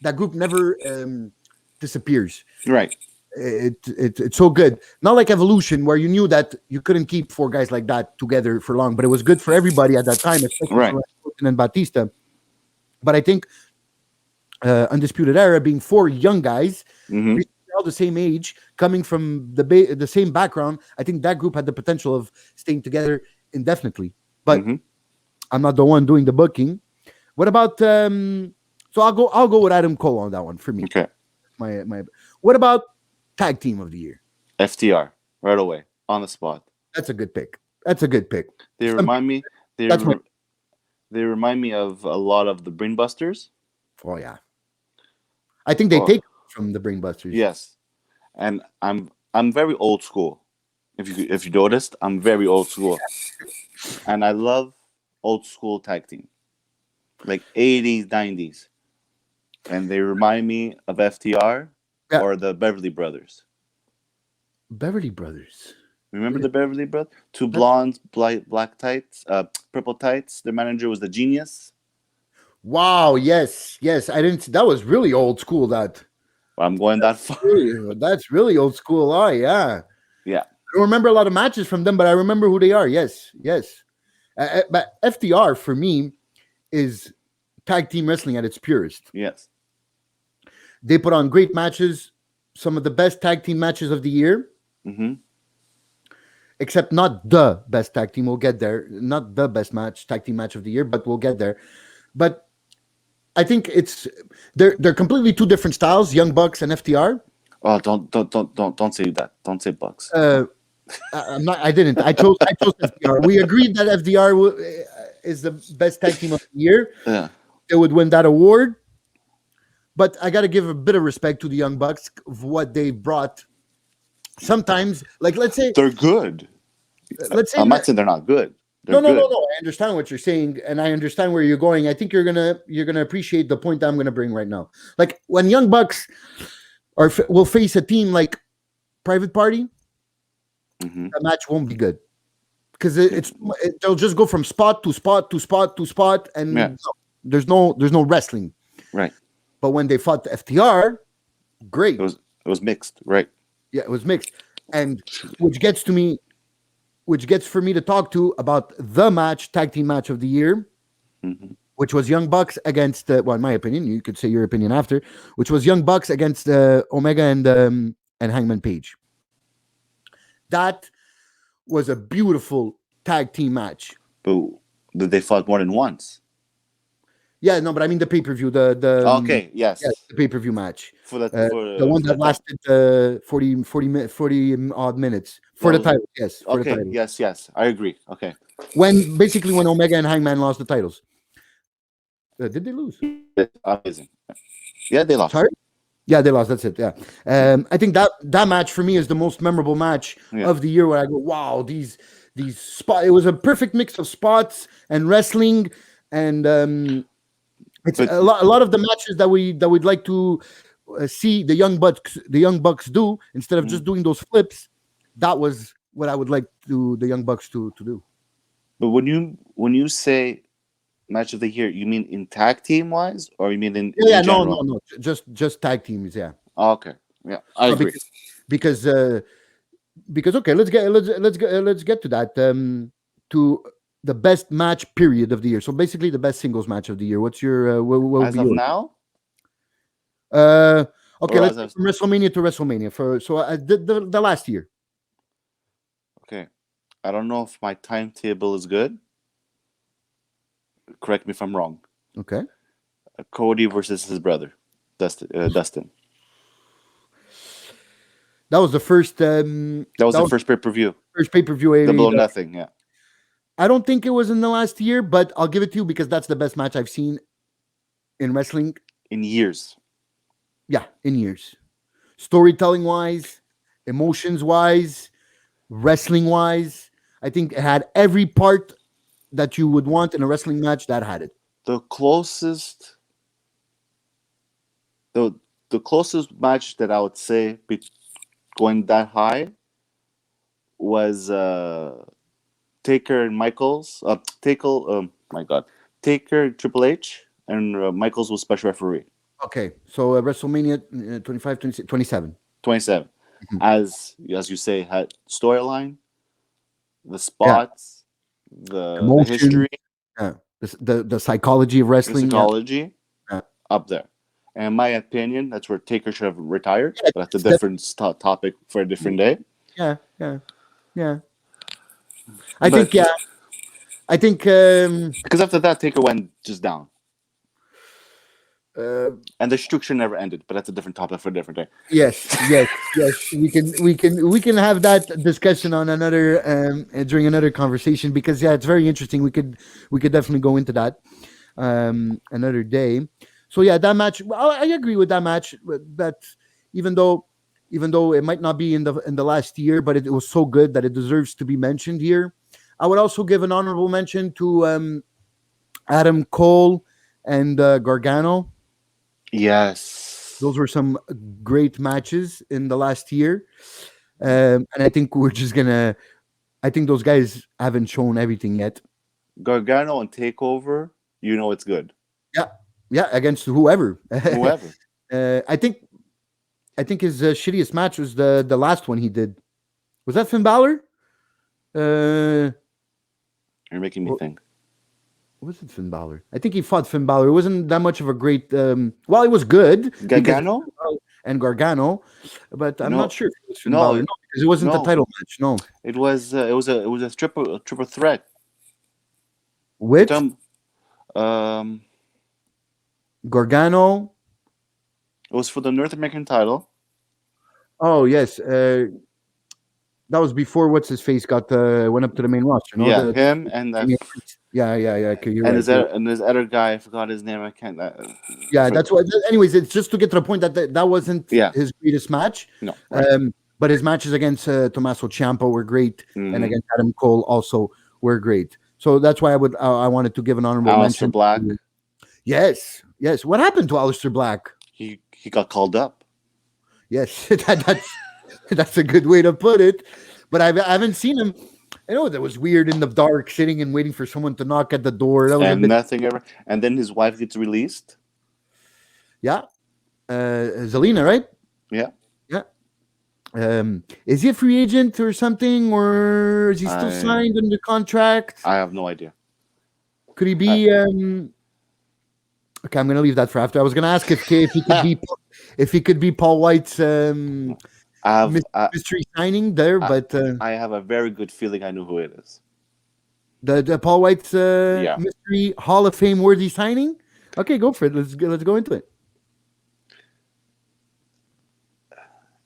that group never disappears. Right. It's so good. Not like Evolution, where you knew that you couldn't keep four guys like that together for long, but it was good for everybody at that time, especially Right. for Orton and Batista. But I think Undisputed Era being four young guys, Hmm. all the same age, coming from the same background, I think that group had the potential of staying together indefinitely. But Hmm. I'm not the one doing the booking. What about so I'll go with Adam Cole on that one for me. Okay. My what about tag team of the year? FTR right away on the spot. That's a good pick. That's a good pick. They Some- remind me. They That's my they remind me of a lot of the Brainbusters. oh yeah. I think they Oh, take from the Brainbusters. yes, and I'm very old school. If you noticed, I'm very old school, and I love old school tag team, like 80s, 90s, and they remind me of FTR Yeah. or the Beverly Brothers. Beverly Brothers. Remember Yeah. the Beverly Brothers? Two That's- blondes, black tights, purple tights. Their manager was the genius. Wow, yes, yes. I didn't that was really old school that. I'm going that far. That's really old school. Oh yeah. Yeah. don't remember a lot of matches from them, but I remember who they are. Yes, yes. But FTR for me is tag team wrestling at its purest. Yes. They put on great matches, some of the best tag team matches of the year, Mm-hmm. except not the best tag team. We'll get there. Not the best tag team match of the year, but we'll get there. But I think they're completely two different styles, Young Bucks and FTR. Oh, don't say that. Don't say Bucks. I'm not. I didn't. I chose FDR. We agreed that FDR is the best tag team of the year. Yeah. They would win that award. But I got to give a bit of respect to the Young Bucks of what they brought. Sometimes, like let's say They're good. I'm not saying they're not good. They're no. good. I understand what you're saying, and I understand where you're going. I think you're gonna appreciate the point I'm gonna bring right now. Like when Young Bucks will face a team like Private Party, Mm-hmm. the match won't be good because they'll just go from spot to spot to spot to spot, and there's no wrestling. Right. But when they fought the FTR, great. It was mixed, right? Yeah, it was mixed, and which gets for me to talk to about the tag team match of the year, Mm-hmm. which was Young Bucks against, well, in my opinion, you could say your opinion after, which was Young Bucks against Omega and Hangman Page. That was a beautiful tag team match. But they fought more than once. Yeah, no, but I mean the pay-per-view, the Okay, yes, the pay-per-view match. For the one that lasted 40 odd minutes for the title. Yes. For okay. The title. Yes. I agree. Okay. When Omega and Hangman lost the titles. Did they lose? Amazing. Yeah, they lost. Sorry? Yeah, they lost. That's it. Yeah. I think that match for me is the most memorable match of the year where I go, wow, these spots. It was a perfect mix of spots and wrestling, and it's a lot of the matches that we'd like to see the Young Bucks do instead of just doing those flips. That was what I would like the Young Bucks to do. But when you say match of the year, you mean in tag team wise, or you mean in general? No, just tag teams. Yeah. Oh, okay. Yeah, I agree. Because okay, let's get to that. To the best match period of the year. So basically, the best singles match of the year. What's your what as of now? Okay, let's go from WrestleMania to WrestleMania the last year. Okay, I don't know if my timetable is good. Correct me if I'm wrong. Okay. Cody versus his brother, Dustin. That was the first. That was the first pay-per-view. First pay-per-view. Double or Nothing. Yeah. I don't think it was in the last year, but I'll give it to you because that's the best match I've seen in wrestling in years. Yeah, in years. Storytelling wise, emotions wise, wrestling wise, I think it had every part that you would want in a wrestling match. That had it. The closest match that I would say going that high was Taker and Michaels. Taker, Triple H, and Michaels was special referee. Okay, so WrestleMania 25, 26, 27. 27. Mm-hmm. As you say, had storyline, the spots, the history, the psychology of wrestling. Up there. And in my opinion, that's where Taker should have retired. But that's a different topic for a different day. Yeah. I think because after that, Taker went just down. And the structure never ended, but that's a different topic for a different day. Yes. We can have that discussion on another during another conversation because it's very interesting. We could definitely go into that another day. So that match, I agree with that match. That even though it might not be in the last year, but it was so good that it deserves to be mentioned here. I would also give an honorable mention to Adam Cole and Gargano. Yes, those were some great matches in the last year, and I think we're just gonna. I think those guys haven't shown everything yet. Gargano and Takeover, it's good. Yeah, against whoever. I think his shittiest match was the last one he did. Was that Finn Balor? Uh, You're making me think. was it Finn Balor? I think he fought Finn Balor. It wasn't that much of a great. Well, it was good because Gargano? and Gargano, but I'm not No, sure if it was Finn no, Balor. No, because it wasn't a no. title match. No, It was a triple threat. with Um, Gargano. it was for the North American title. Oh yes, that was before what's his face got went up to the main roster. No, Yeah, him and yeah. Okay, you're and right. his other guy. I forgot his name. I can't. Yeah, that's what. Anyways, it's just to get to the point that wasn't Yeah. his greatest match. No. Right. But his matches against Tommaso Ciampa were great, and Mhm. against Adam Cole also were great. So that's why I wanted to give an honorable Aleister mention. Black. Yes. What happened to Aleister Black? He got called up. Yes, that's a good way to put it. But I haven't seen him. I know that was weird in the dark, sitting and waiting for someone to knock at the door. That was And a bit. nothing ever. And then his wife gets released. Yeah, Zelina, right? Yeah. Is he a free agent or something, or is he still signed under contract? I have no idea. Could he be? Okay, I'm going to leave that for after. I was going to ask if he could be Paul White's mystery signing there, but I have a very good feeling I know who it is. The Paul White's mystery Hall of Fame worthy signing. Okay, go for it. Let's go into it.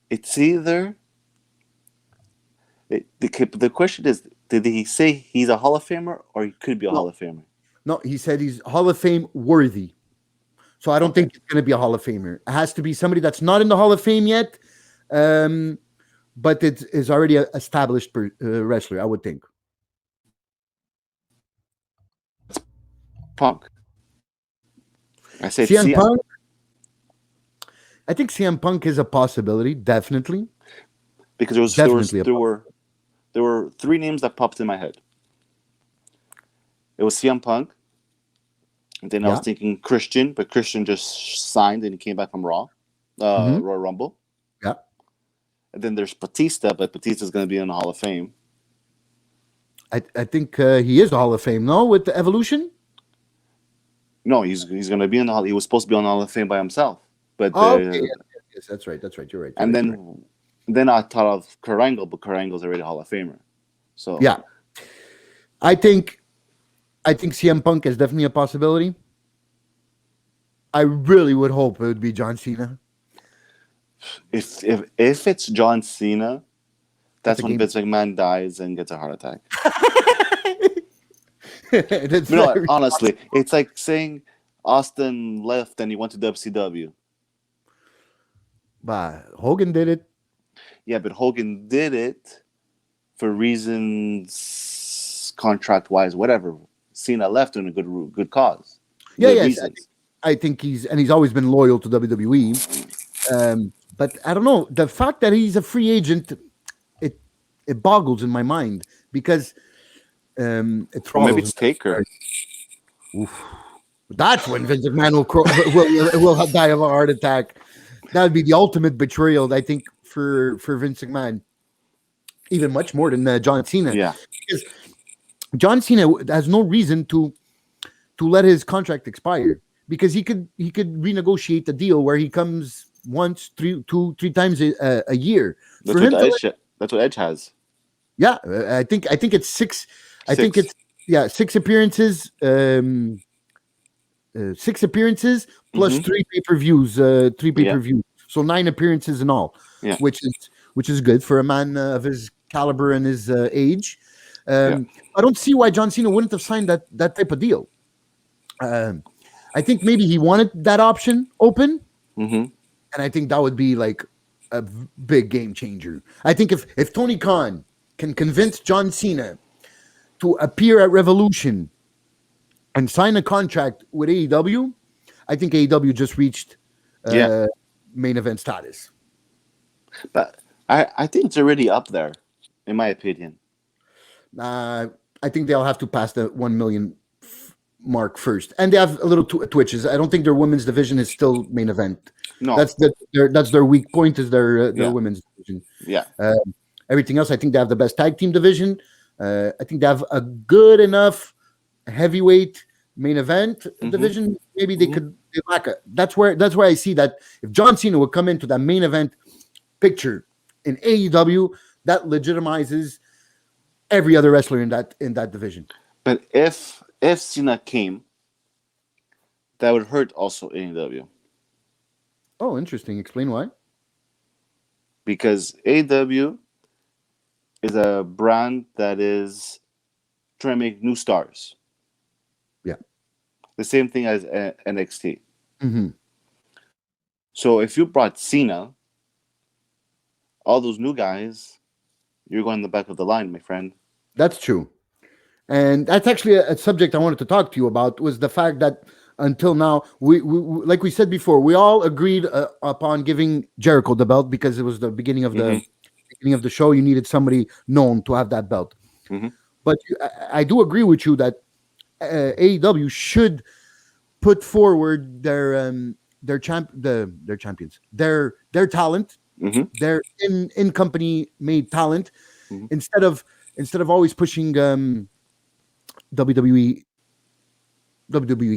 It's either the question is, did he say he's a Hall of Famer or he could be a Hall of Famer? No, he said he's Hall of Fame worthy. So I don't think it's going to be a Hall of Famer. It has to be somebody that's not in the Hall of Fame yet, but it is already an established wrestler, I would think. Punk. I said CM Punk. I think CM Punk is a possibility, definitely. Because there were three names that popped in my head. It was CM Punk. And then I was thinking Christian, but Christian just signed and he came back from Raw, Royal Rumble. Yeah. And then there's Batista, but Batista's going to be in the Hall of Fame. I think he is the Hall of Fame, no? With the Evolution? No, he's going to be in the Hall. He was supposed to be on the Hall of Fame by himself. But okay. Yes, that's right. You're right. And then I thought of Kurt Angle, but Kurt Angle's already a Hall of Famer. So yeah, I think CM Punk is definitely a possibility. I really would hope it would be John Cena. If it's John Cena, that's when Vince McMahon dies and gets a heart attack. Honestly, it's like saying Austin left and he went to WCW. But Hogan did it. Yeah, but Hogan did it for reasons, contract-wise, whatever. Cena left in a good cause. Yes. I think he's always been loyal to WWE. But I don't know. The fact that he's a free agent, it boggles in my mind because maybe it's Taker. Oof. That's when Vince McMahon will die of a heart attack. That would be the ultimate betrayal, I think, for Vince McMahon. Even much more than John Cena. Yeah. Because John Cena has no reason to let his contract expire because he could renegotiate the deal where he comes once, three times a year. That's what Edge has. Yeah, I think it's six. I think it's 6 appearances. 6 appearances plus 3 pay-per-views. 3 pay-per-views. So 9 appearances in all. Yeah. Which is good for a man of his caliber and his age. I don't see why John Cena wouldn't have signed that type of deal. I think maybe he wanted that option open, and I think that would be like a big game changer. I think if Tony Khan can convince John Cena to appear at Revolution and sign a contract with AEW, I think AEW just reached main event status. But I think it's already up there, in my opinion. I think they'll have to pass the 1 million mark first, and they have a little twitches. I don't think their women's division is still main event. No, that's their weak point is their women's division. Yeah, Everything else, I think they have the best tag team division. I think they have a good enough heavyweight main event division. Maybe they could they lack a. That's where I see that if John Cena would come into that main event picture in AEW, that legitimizes every other wrestler in that division. But if Cena came, that would hurt also AEW. Oh, interesting. Explain why. Because AEW is a brand that is trying to make new stars. Yeah. The same thing as NXT. Mm-hmm. So if you brought Cena, all those new guys, you're going in the back of the line, my friend. That's true. And that's actually a subject I wanted to talk to you about, was the fact that until now, we like we said before, we all agreed upon giving Jericho the belt because it was the beginning of the show. You needed somebody known to have that belt. Mhm. But I do agree with you that AEW should put forward their champions, their talent, Mhm. their in company made talent, Mhm. instead of always pushing WWE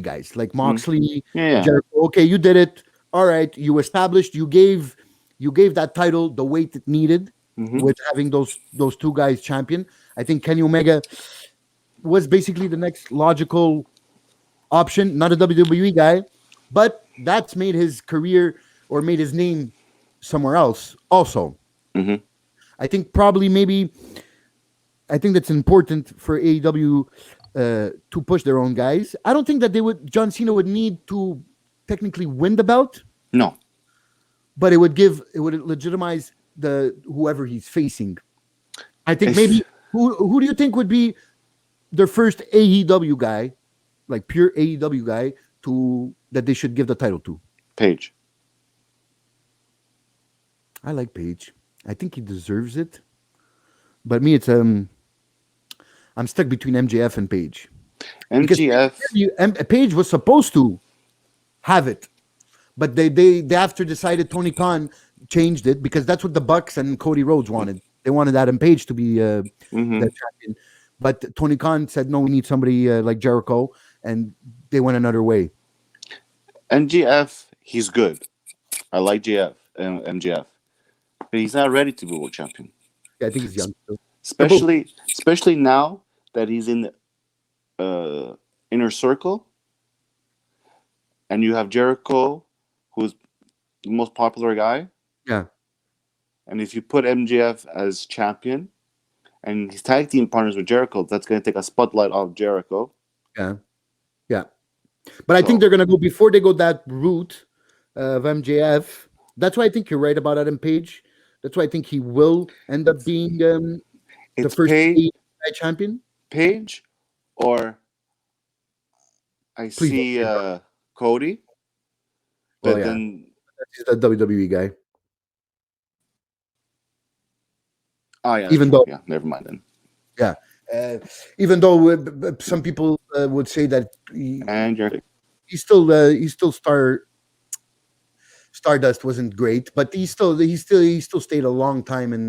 guys like Moxley, Yeah. Jericho. Okay, you did it. All right, you established. You gave that title the weight it needed Mhm. with having those two guys champion. I think Kenny Omega was basically the next logical option. Not a WWE guy, but that's made his career or made his name somewhere else. Also, Mhm. I think probably maybe I think that's important for AEW to push their own guys. I don't think that John Cena would need to technically win the belt, No. but it would legitimize the whoever he's facing. I think It's maybe who do you think would be their first AEW guy, like pure AEW guy, to that they should give the title to? Paige. I like Paige. I think he deserves it. But me, it's I'm stuck between MJF and Paige. Because MGF. Paige was supposed to have it, but they after decided Tony Khan changed it because that's what the Bucks and Cody Rhodes wanted. They wanted Adam Page to be the champion, but Tony Khan said no, we need somebody like Jericho, and they went another way. MGF, he's good. I like MGF, but he's not ready to be world champion. Yeah, I think he's young. Especially now that he's in the inner circle, and you have Jericho, who's the most popular guy. Yeah. And if you put MJF as champion, and his tag team partners with Jericho, that's going to take a spotlight off Jericho. Yeah. Yeah. But I think they're going to go before they go that route of MJF. That's why I think you're right about Adam Page. That's why I think he will end up being the first champion. Page, or I see Cody, but then he's the WWE guy. Oh yeah, even though never mind then. Yeah, even though some people would say that he's still Stardust wasn't great, but he still stayed a long time in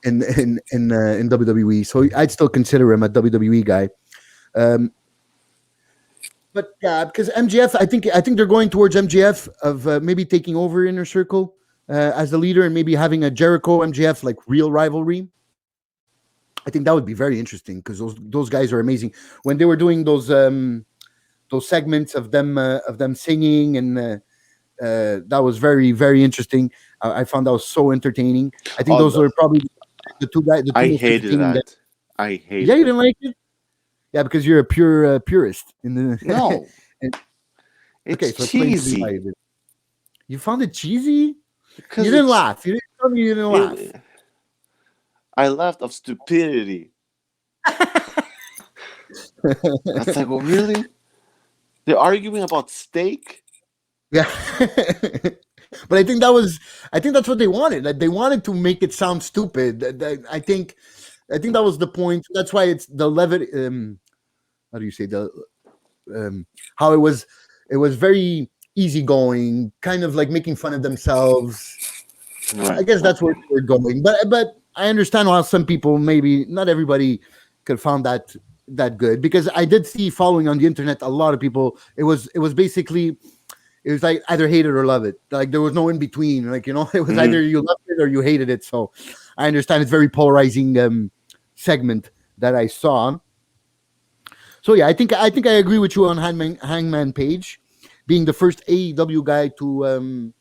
WWE. So I'd still consider him a WWE guy. But yeah, because MJF, I think they're going towards MJF of maybe taking over Inner Circle as the leader and maybe having a Jericho MJF like real rivalry. I think that would be very interesting because those guys are amazing. When they were doing those segments of them singing and that was very, very interesting. I found that was so entertaining. I think those were probably the two guys. I hated that. I hated. Yeah, you didn't like it. Yeah, because you're a purist in the no. It's so cheesy. You found it cheesy? You didn't laugh. You didn't tell me you didn't laugh. I laughed of stupidity. That's like, well, really? They're arguing about steak? Yeah. But I think that's what they wanted. They wanted to make it sound stupid. I think that was the point. That's why it's the levity. How do you say how it was very easygoing, kind of like making fun of themselves. I Right. guess that's where we're going. But I understand why some people, maybe not everybody, could found that good, because I did see following on the internet a lot of people. It was basically, it was like either hate it or love it. Like there was no in between. Like it was Mhm. either you loved it or you hated it. So I understand it's very polarizing segment that I saw. So yeah, I think I agree with you on Hangman Page being the first AEW guy to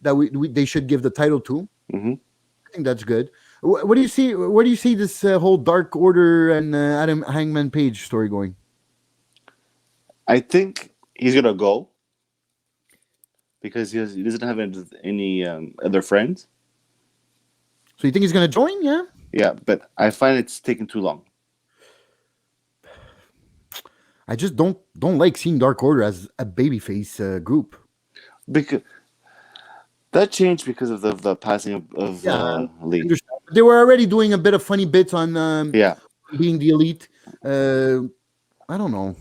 that they should give the title to. Mhm. I think that's good. What do you see? Where do you see this whole Dark Order and Adam Hangman Page story going? I think he's gonna go because he doesn't have any other friends. So you think he's going to join? Yeah. Yeah, but I find it's taking too long. I just don't like seeing Dark Order as a babyface group. Because that changed because of the passing of Yeah, I Lee. understand. They were already doing a bit of funny bits on Yeah, being the elite. Uh, I don't know.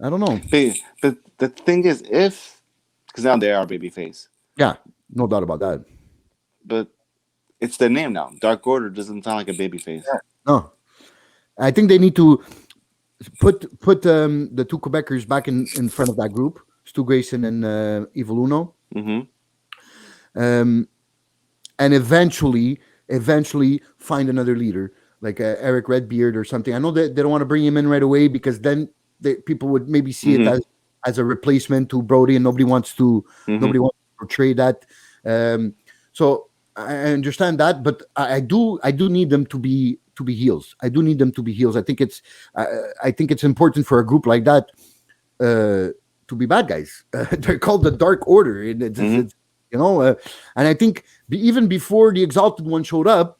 I don't know. but the thing is, if because now they are babyface, Yeah, no doubt about that. but it's the name now. Dark Order doesn't sound like a babyface. No, I think they need to put the two Quebecers back in front of that group, Stu Grayson and Evil Uno, Mm-hmm. um, and eventually find another leader like Eric Redbeard or something. I know that they don't want to bring him in right away because then people would maybe see it Mm-hmm. as a replacement to Brody, and Mm-hmm. nobody wants to portray that. So I understand that, but I do need them to be heels. I do need them to be heels. I think it's important for a group like that to be bad guys. They're called the Dark Order. Mm-hmm. And I think even before the Exalted One showed up,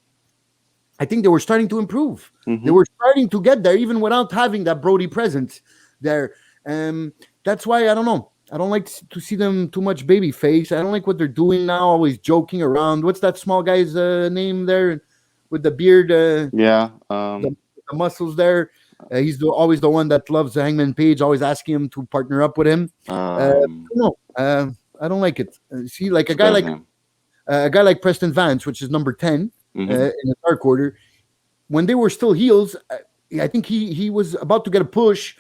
I think they were starting to improve. They Mm-hmm. were starting to get there, even without having that Brody presence there. That's why I don't know. I don't like to see them too much baby face. I don't like what they're doing now, always joking around. What's that small guy's name there with the beard, Yeah. the muscles there? He's always the one that loves Hangman Page, always asking him to partner up with him. No, I don't like it. See, like Forgot his name. a guy like Preston Vance, which is number 10 Mm-hmm. in the Dark Order, when they were still heels, I think he was about to get a push,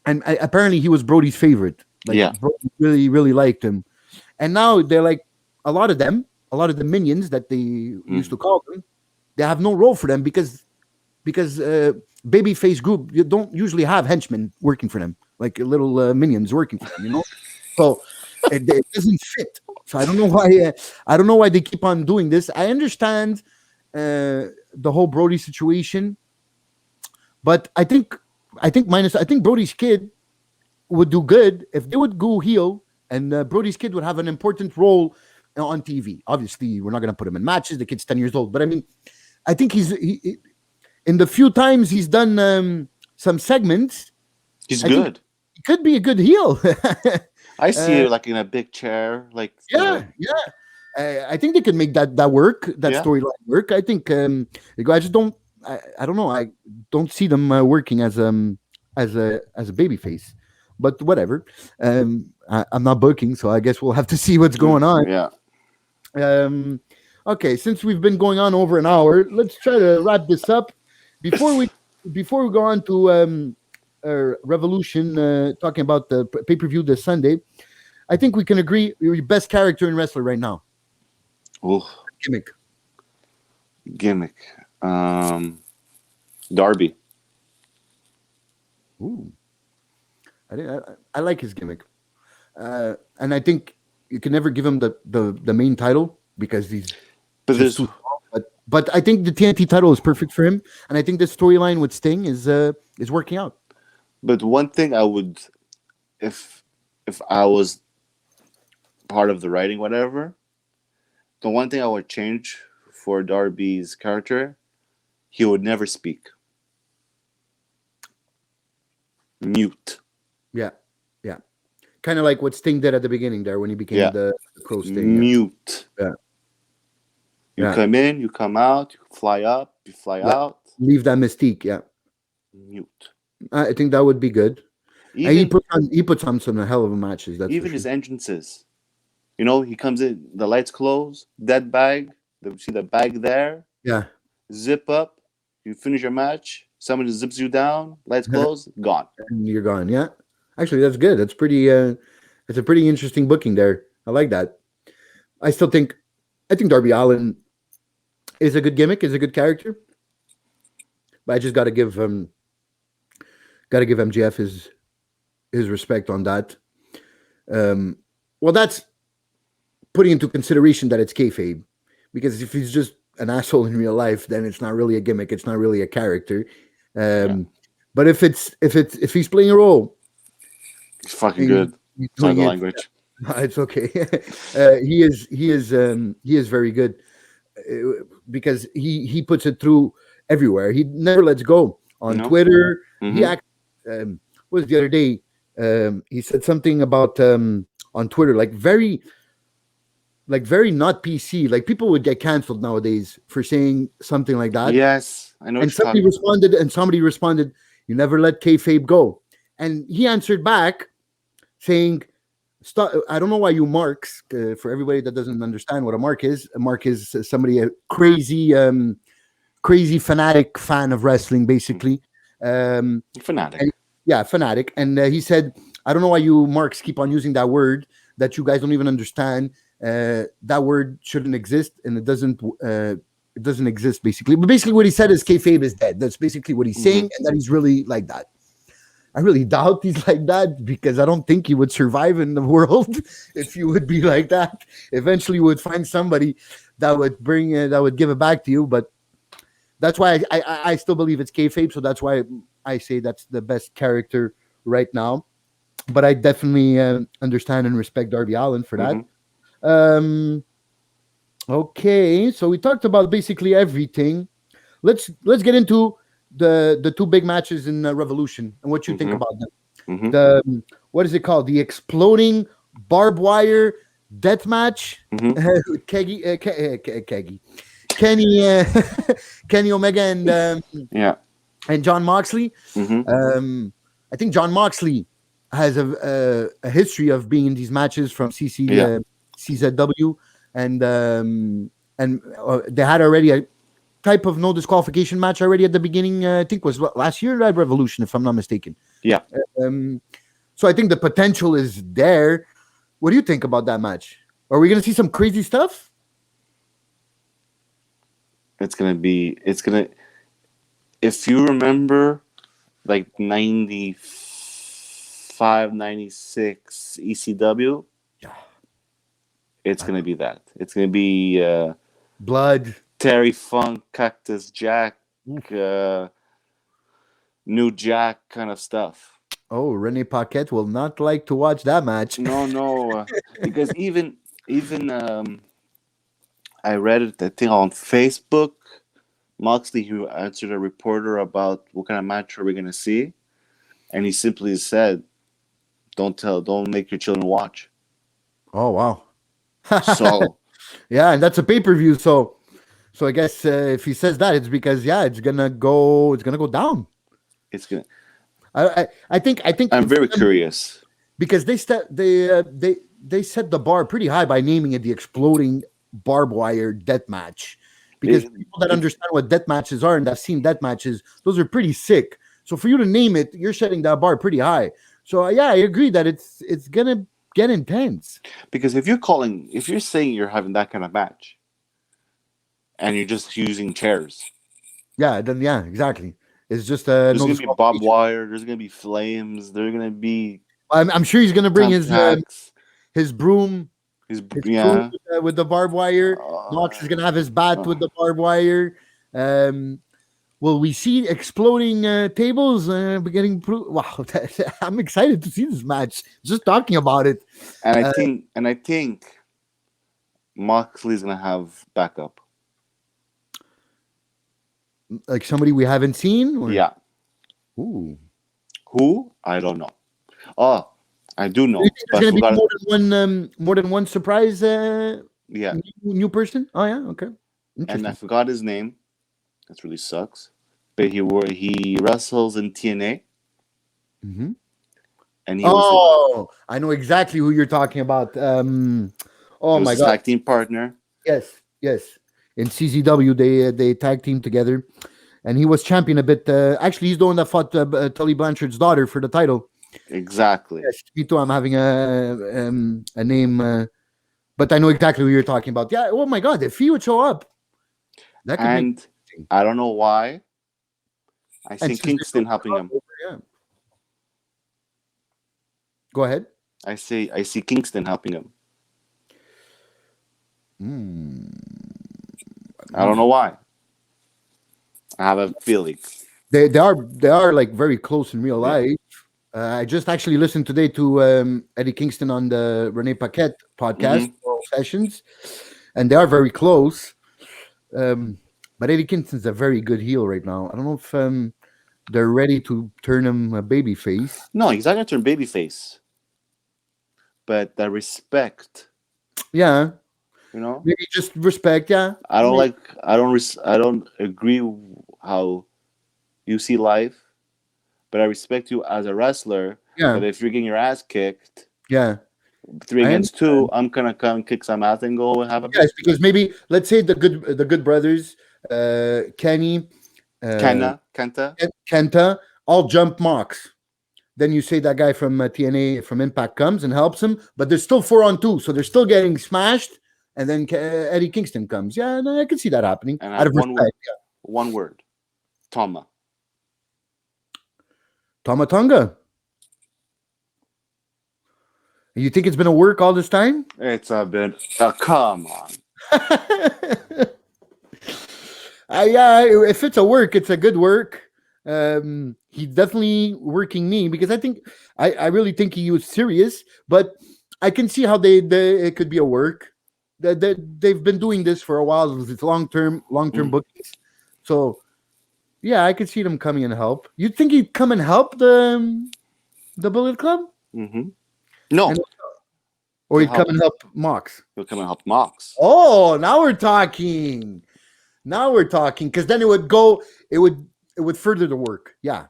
and apparently he was Brody's favorite. Like Yeah. Brody really liked him, and now they're like a lot of the minions that they used to call them. They have no role for them because babyface group, you don't usually have henchmen working for them, like little minions working for them. So it doesn't fit. So I don't know why. I don't know why they keep on doing this. I understand the whole Brody situation, but I think Brody's kid would do good if they would go heel, and Brody's kid would have an important role on TV. Obviously, we're not going to put him in matches. The kid's 10 years old, but I mean, I think in the few times he's done some segments, He's I think good. he could be a good heel. I see it like in a big chair, like Yeah. I think they can make that work, that Yeah. storyline work. I think I just don't. I don't know. I don't see them working as a baby face, but whatever. I'm not booking, so I guess we'll have to see what's going on. Yeah. Okay, since we've been going on over an hour, let's try to wrap this up before we go on to Revolution, talking about the pay per view this Sunday. I think we can agree you're your best character in wrestler right now. Ooh, Gimmick. Darby. Ooh. I like his gimmick, and I think you can never give him the main title because he's But just there's too small. But I think the TNT title is perfect for him, and I think the storyline with Sting is working out. but one thing I would, if I was part of the writing, whatever, the one thing I would change for Darby's character, he would never speak. Mute. Yeah, kind of like what Sting did at the beginning there when he became the Crow Sting. Mute. Yeah. You Yeah. come in, you come out, you fly up, you fly out. Leave that mystique. Yeah, Mute. I think that would be good. And Even he puts on some hell of a matches. That's even for his sure. entrances. You know, he comes in, the lights close, dead bag. See the bag there, Yeah. zip up. You finish your match. Somebody zips you down. Lights close, gone. And you're gone. Yeah. Actually, that's good. That's pretty. It's a pretty interesting booking there. I like that. I still think. I think Darby Allin is a good gimmick. Is a good character. But I just got to give MJF his respect on that. Well, that's putting into consideration that it's kayfabe, because if he's just an asshole in real life, then it's not really a gimmick. It's not really a character. But if he's playing a role, It's fucking good. he's Sorry, doing the it. language. It's okay. He is very good, because he puts it through everywhere. He never lets go on No. Twitter. Mhm. He act. What was the other day? He said something about on Twitter, like very not PC. Like people would get canceled nowadays for saying something like that. Yes, I know. And What you're somebody responded, "You never let kayfabe go." And he answered back saying, "Stop! I don't know why you marks." For everybody that doesn't understand what a mark is somebody a crazy fanatic fan of wrestling, basically. fanatic. And, yeah, fanatic. And he said, "I don't know why you marks keep on using that word that you guys don't even understand. That word shouldn't exist, and it doesn't." It doesn't exist, basically. But basically, what he said is kayfabe is dead. That's basically what he's saying, and that he's really like that. I really doubt he's like that, because I don't think he would survive in the world if you would be like that. Eventually, you would find somebody that would that would give it back to you. But that's why I still believe it's kayfabe. So that's why I say that's the best character right now. But I definitely understand and respect Darby Allin for that. Okay, so we talked about basically everything. Let's get into the two big matches in Revolution and what you think about them. The what is it called? The exploding barbed wire death match. Keggy, Kenny Omega and John Moxley. I think John Moxley has a history of being in these matches from CZW. And they had already a type of no disqualification match already at the beginning. I think was last year at Revolution, if I'm not mistaken. Yeah. So I think the potential is there. What do you think about that match? Are we going to see some crazy stuff? It's gonna. If you remember, like 95, 96 ECW. It's going to be that. It's going to be Blood, Terry Funk, Cactus Jack, New Jack kind of stuff. Oh, Rene Paquette will not like to watch that match. No, because even I read it, I think on Facebook, Moxley, who answered a reporter about what kind of match are we going to see, and he simply said, don't make your children watch. Oh, wow. So yeah, and that's a pay-per-view. So I guess if he says that, it's because it's gonna go down. It's gonna. I think I'm very curious because they set the bar pretty high by naming it the exploding barbed wire death match. Because people that understand what death matches are and have seen death matches, those are pretty sick. So for you to name it, you're setting that bar pretty high. So I agree that it's gonna get intense. Because if you're saying you're having that kind of match and you're just using chairs, then exactly. It's just there's gonna be barbed wire, there's gonna be flames, there's gonna be I'm sure he's gonna bring his broom, broom with the barbed wire. Knox is gonna have his bat with the barbed wire. Will we see exploding tables? Wow! I'm excited to see this match. Just talking about it, and I think Moxley's gonna have backup, like somebody we haven't seen. Or? Yeah. Ooh. Who? I don't know. Oh, I do know. There's gonna be more than one surprise. New person. Oh yeah. Okay. And I forgot his name. That really sucks. But he wrestles in TNA. Mm-hmm. And I know exactly who you're talking about. Oh He was my his God. tag team partner. Yes, yes. In CZW, they tag team together, and he was champion a bit. Actually, he's the one that fought Tully Blanchard's daughter for the title. Exactly. Yes, me too. I'm having a name, but I know exactly who you're talking about. Yeah. Oh my God, if he would show up, that could be And interesting. I don't know why. I And see since there's no Kingston helping him. crossover, yeah. Go ahead. I see Kingston helping him. Hmm. I don't know why. I have a feeling. They are like very close in real Yeah. life. I just actually listened today to Eddie Kingston on the Renee Paquette podcast, Hmm. Oral Sessions, and they are very close. Um, but Eddie Kingston's a very good heel right now. I don't know if they're ready to turn him a baby face. No, he's not gonna turn babyface. But the respect, Yeah, you know. maybe just respect. Yeah, I don't maybe. like. I don't agree how you see life, but I respect you as a wrestler. Yeah, But if you're getting your ass kicked yeah. three I against two, understand. I'm gonna come kick some ass and go and have a Yes, beer. because maybe let's say the good brothers, Kenny, uh, Kenta. Kenta, all jump Mox. Then you say that guy from TNA from Impact comes and helps him, but there's still 4-on-2, so they're still getting smashed. And then Eddie Kingston comes. Yeah, no, I can see that happening And I out have of respect. Yeah. one word, Tama. Tomatonga. You think it's been a work all this time? It's a bit. Come on. Yeah, if it's a work, it's a good work. He's definitely working me because I really think he was serious, but I can see how they it could be a work. They've been doing this for a while. It's long term Mm. bookings. So yeah, I could see them coming and help. You think he'd come and help the Bullet Club, Mm-hmm. No, and or he'll he'd come help. and help Mox? He'll come and help Mox. Oh, now we're talking. Now we're talking because then it would further the work. Yeah,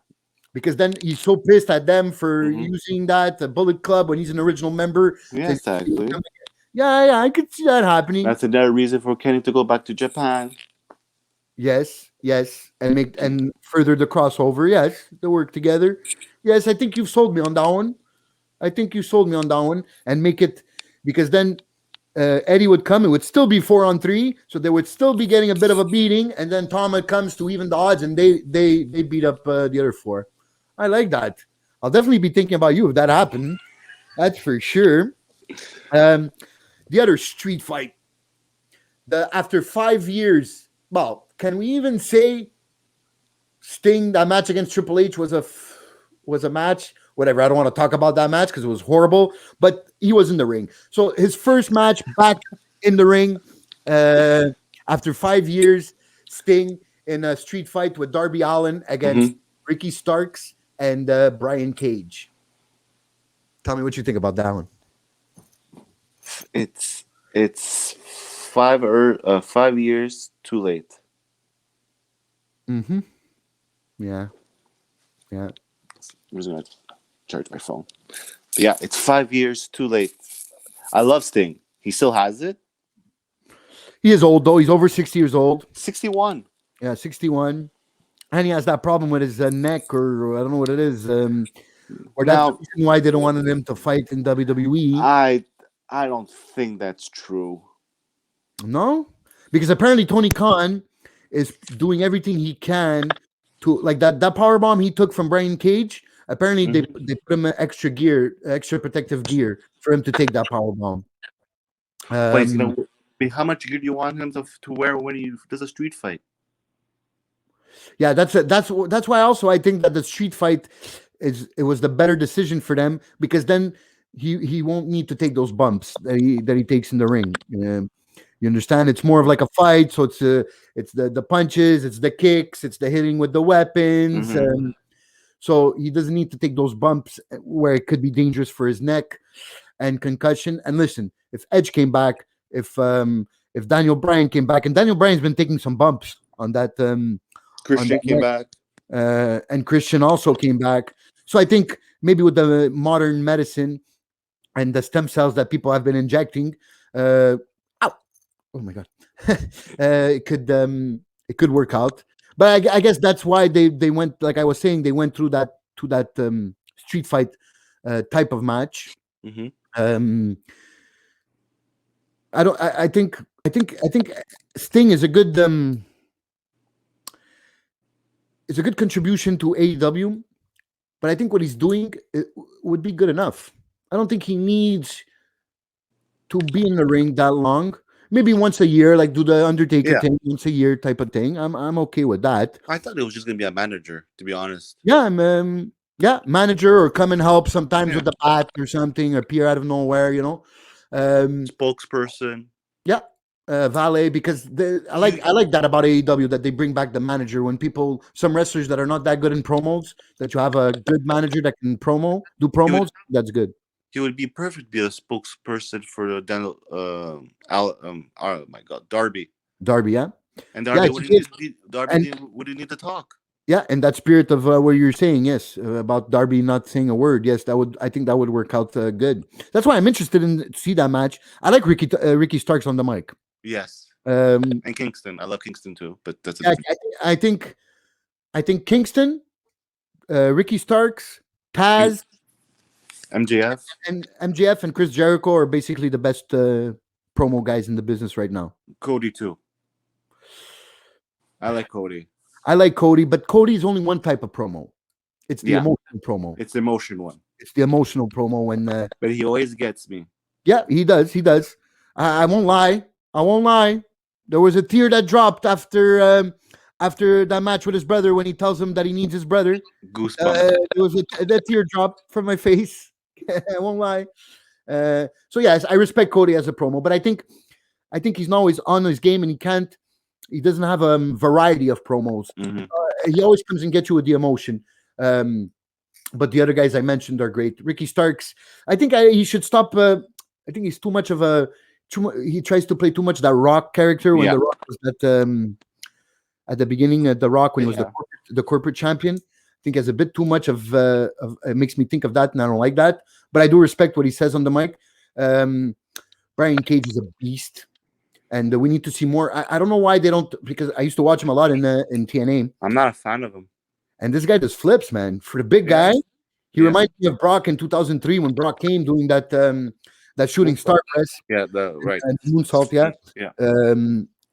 because then he's so pissed at them for Mm-hmm. using that the Bullet Club when he's an original member. Yeah, to- exactly. yeah, I could see that happening. That's another reason for Kenny to go back to Japan. Yes, and make and further the crossover. Yes, they work together. Yes, I think you've sold me on that one. I think you sold me on that one, and make it because then Eddie would come. It would still be 4-on-3, so they would still be getting a bit of a beating. And then Tama comes to even the odds, and they beat up the other four. I like that. I'll definitely be thinking about you if that happened. That's for sure. The other street fight. The after 5 years. Well, can we even say Sting that match against Triple H was a match? Whatever. I don't want to talk about that match because it was horrible. But he was in the ring. So his first match back in the ring after 5 years, Sting in a street fight with Darby Allin against Mm-hmm. Ricky Starks and Brian Cage. Tell me what you think about that one. It's 5 years too late. Mm-hmm. Yeah. I'm just gonna charge my phone. But yeah, it's 5 years too late. I love Sting. He still has it. He is old though. He's over 60 years old. 61. Yeah, 61. And he has that problem with his neck, or I don't know what it is. Or that's the Now, reason why they don't want him to fight in WWE. I don't think that's true. No, because apparently Tony Khan is doing everything he can to like that power bomb he took from Brian Cage. Apparently Mhm. they put him in extra gear, extra protective gear for him to take that power bomb. But he's gonna. How much gear do you want him to wear when he does a street fight? Yeah, that's why also I think that the street fight it was the better decision for them because then he won't need to take those bumps that he takes in the ring. You understand? It's more of like a fight, so it's the punches, it's the kicks, it's the hitting with the weapons. Mm-hmm. So he doesn't need to take those bumps where it could be dangerous for his neck and concussion. And listen, if Edge came back, if Daniel Bryan came back, and Daniel Bryan's been taking some bumps on that Christian came neck, back. and Christian also came back. So I think maybe with the modern medicine and the stem cells that people have been injecting, Ow! Oh my god, it could work out. But I guess that's why they went, like I was saying, they went through that to that street fight type of match. Hmm. Um, I don't. I think Sting is a good contribution to AEW, but I think what he's doing would be good enough. I don't think he needs to be in the ring that long. Maybe once a year, like do the Undertaker Yeah, thing once a year type of thing. I'm okay with that. I thought it was just gonna be a manager, to be honest. Yeah, yeah, manager or come and help sometimes Yeah, with the bat or something, or appear out of nowhere. Um, spokesperson. yeah, valet, because You, I like that about AEW, that they bring back the manager when some wrestlers that are not that good in promos, that you have a good manager that can do he would promos. That's good. he would be perfect to be a spokesperson for the dental. Oh my God, Darby. Darby, yeah, And yeah, Darby he is. And wouldn't need to talk. yeah, and that spirit of what you're saying, yes, about Darby not saying a word, yes, I think that would work out good. That's why I'm interested in to see that match. I like Ricky Starks on the mic. Yes, Um, and Kingston. I love Kingston too, but that's a yeah, different. I think Kingston, Ricky Starks, And Taz, MJF, and MJF and Chris Jericho are basically the best promo guys in the business right now. Cody too. I like Cody. I like Cody, but Cody is only one type of promo. It's the Yeah, emotional promo. it's the emotion one, It's the emotional promo when but he always gets me. yeah, he does. He does. I won't lie. I won't lie. There was a tear that dropped after that match with his brother when he tells him that he needs his brother. Goosebumps. There was that tear drop from my face. I won't lie. So yes, I respect Cody as a promo, but I think he's not always on his game, and he doesn't have a variety of promos. Hmm. He always comes and gets you with the emotion. But the other guys I mentioned are great. Ricky Starks, I think he should stop. I think he's too much of he tries to play too much that Rock character when Yeah, the Rock was at the beginning of the Rock when he was yeah. the corporate champion. I think has a bit too much of it makes me think of that, and I don't like that. But I do respect what he says on the mic. Brian Cage is a beast, and we need to see more. I don't know why they don't, because I used to watch him a lot in TNA, I'm not a fan of him. and this guy does flips, man. For the big Yeah, guy, he yeah. reminds me of Brock in 2003 when Brock came doing that shooting Moonsault. star press Yeah, the right. and moonsault, yeah. Yeah.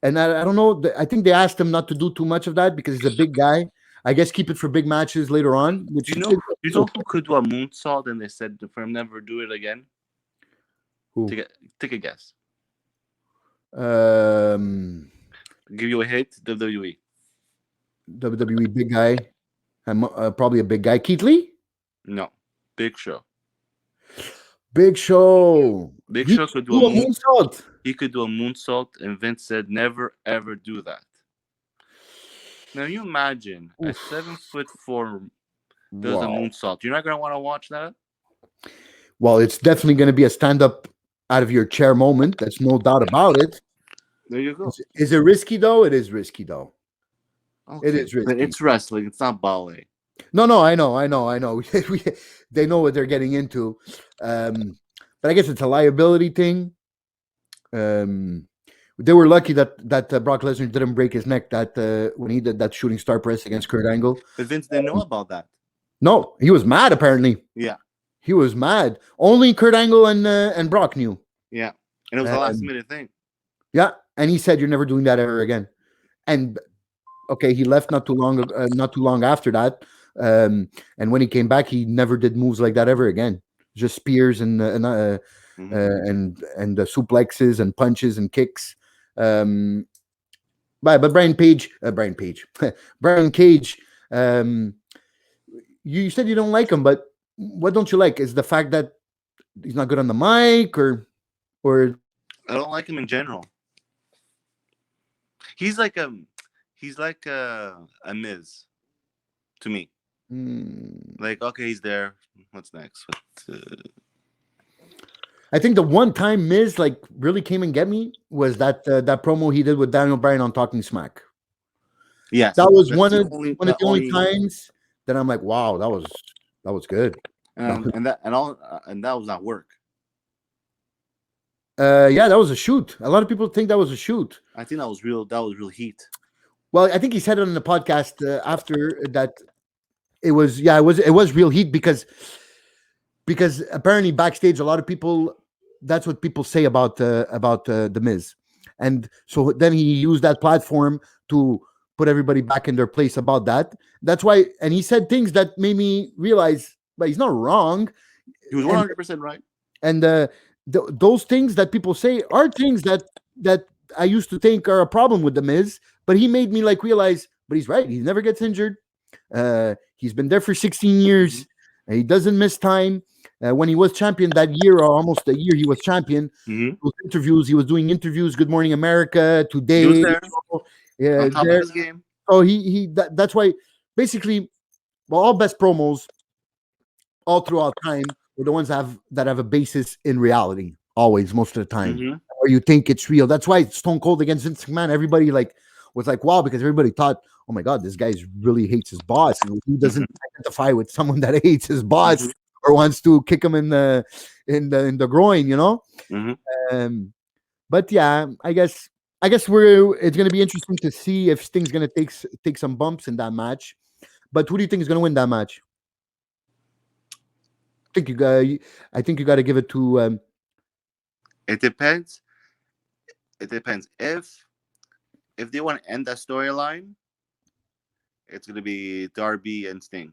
And I don't know. I think they asked him not to do too much of that because he's a big guy. I guess keep it for big matches later on. Which Do you know who could do a moonsault and they said for him never do it again? who? Take a guess. Um, Give you a hit. WWE. WWE big guy. Probably a big guy. Keith Lee? No. Big Show. Big Show. Big He Show could do do a a moon. moonsault. He could do a moonsault, and Vince said never ever do that. Now you imagine a Oof. 7'4" does a Wow. moonsault. You're not gonna want to watch that. Well, it's definitely going to be a stand up out of your chair moment. There's no doubt about it. There you go. Is it risky though? It is risky though. Okay. It is But risky. it's wrestling. It's not ballet. No, I know. They know what they're getting into. But I guess it's a liability thing. They were lucky that Brock Lesnar didn't break his neck when he did that shooting star press against Kurt Angle. But Vince didn't know about that. No, he was mad. Apparently, Yeah. he was mad. Only Kurt Angle and Brock knew. Yeah. And it was a last minute thing. Yeah, and he said, "You're never doing that ever again." And okay, he left not too long after that. And when he came back, he never did moves like that ever again. Just spears and suplexes and punches and kicks. But Brian Cage. Brian Cage. You said you don't like him, but what don't you like? Is the fact that he's not good on the mic, or I don't like him in general. He's like a Miz to me. Like, okay, he's there. What's next? I think the one time Miz like really came and get me was that promo he did with Daniel Bryan on Talking Smack. Yes, that was that's one of the only times that I'm like, wow, that was good. And that was not work. Yeah, that was a shoot. A lot of people think that was a shoot. I think that was real. That was real heat. Well, I think he said it on the podcast after that. It was, yeah, it was real heat because apparently backstage a lot of people, that's what people say about the Miz, and so then he used that platform to put everybody back in their place about that. That's why, and he said things that made me realize, but he's not wrong. He was And 100% right. and those things that people say are things that I used to think are a problem with the Miz, but he made me like realize, but he's right. He never gets injured. He's been there for 16 Mhm. years. He doesn't miss time. When he was champion that year, or almost a year, he was champion. Mhm. Those interviews, he was doing interviews. Good Morning America, He was Today. there Yeah, on top of there. his game. Oh, that's why basically, well, all best promos all throughout time were the ones that have a basis in reality. Always, most of the time, Mhm. or you think it's real. That's why Stone Cold against Vince McMahon, everybody like was like, wow, because everybody thought, oh my god, this guy really hates his boss, and he doesn't Mhm. identify with someone that hates his boss Mhm. or wants to kick him in the groin, you know. Mhm. Um, but yeah, I guess we're it's gonna be interesting to see if Sting's gonna take some bumps in that match. But who do you think is gonna win that match? think you got. I think you got to give it to. It depends. It depends. If they want to end that storyline, it's gonna be Darby and Sting.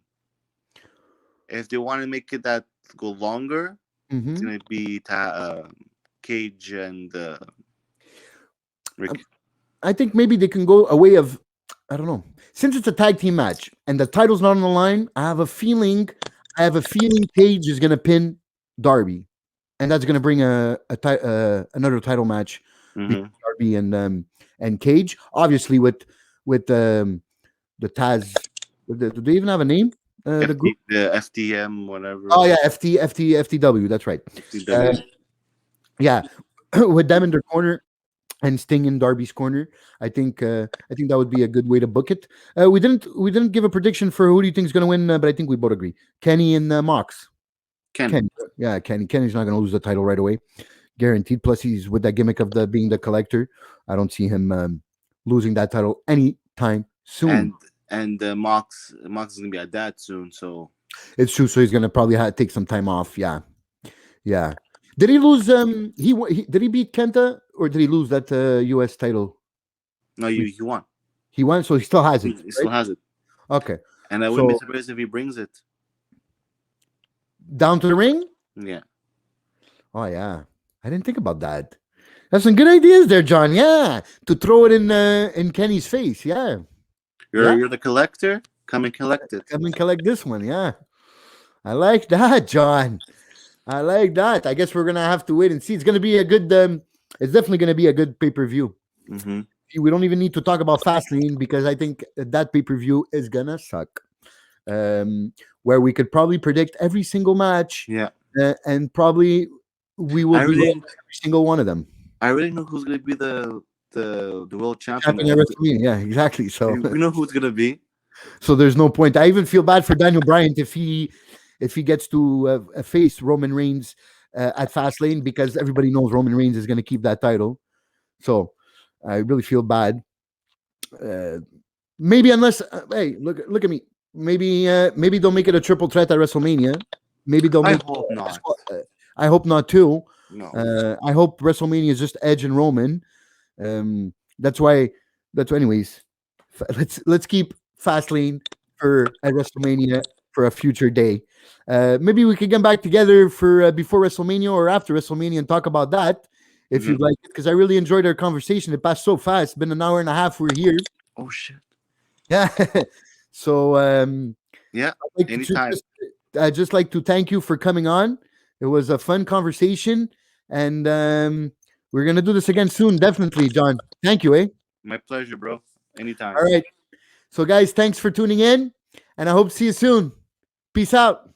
If they want to make it that go longer, it's Mhm. gonna be Cage and Rick. I think maybe they can go a way of. I don't know. Since it's a tag team match and the title's not on the line, I have a feeling. Cage is gonna pin Darby, and that's gonna bring another title match between Mm-hmm. Darby and Cage. Obviously, with the Taz. Do they even have a name? The group. The FTM, whatever. Oh yeah, FTW. That's right. Uh, FTW. yeah, with them in their corner and Sting in Darby's corner. I think that would be a good way to book it. We didn't give a prediction for who do you think is going to win, but I think we both agree. Kenny and Mox. Kenny. Kenny, yeah, Kenny. Kenny's not going to lose the title right away, guaranteed. Plus, he's with that gimmick of the being the collector. I don't see him losing that title anytime soon. And Mox is gonna be a dad soon, so It's true. So he's going to probably take some time off. Yeah, yeah. Did he lose? Did he beat Kenta or did he lose that U.S. title? no, he won. He won, so he still has it, He right? still has it, Okay. and I wouldn't be So surprised if he brings it. down to the ring? Yeah, Oh yeah. I didn't think about that. That's some good ideas there, John. Yeah. To throw it in Kenny's face. Yeah. Yeah. you're the collector. Come and collect it. Come and collect this one. Yeah. I like that, John. I like that. I guess we're gonna have to wait and see. It's gonna be a good it's definitely gonna be a good pay-per-view. Mm-hmm. We don't even need to talk about Fastlane because I think that pay-per-view is gonna suck. Where we could probably predict every single match, Yeah, and probably we will I be right really, in every single one of them. I really know who's gonna be the world champion. Champion at WrestleMania, yeah, exactly. So, We know who it's gonna be. so there's no point. I even feel bad for Daniel Bryan if he gets to face Roman Reigns at Fastlane because everybody knows Roman Reigns is going to keep that title. So I really feel bad. Uh, maybe unless hey, look at me. Maybe they'll make it a triple threat at WrestleMania. Maybe they'll I make. hope not. I hope not too. No. I hope WrestleMania is just Edge and Roman. Um, that's why. Anyways. Let's keep Fastlane for at WrestleMania for a future day. Maybe we could get back together for before WrestleMania or after WrestleMania and talk about that if Mhm. you'd like, because I really enjoyed our conversation. It passed so fast. It's been an hour and a half. We're here. Oh shit. Yeah. So Yeah. I'd like to Anytime. I'd just like to thank you for coming on. It was a fun conversation, and we're gonna do this again soon. Definitely, John. Thank you. My pleasure, bro. Anytime. All right. So, guys, thanks for tuning in, and I hope to see you soon. Peace out.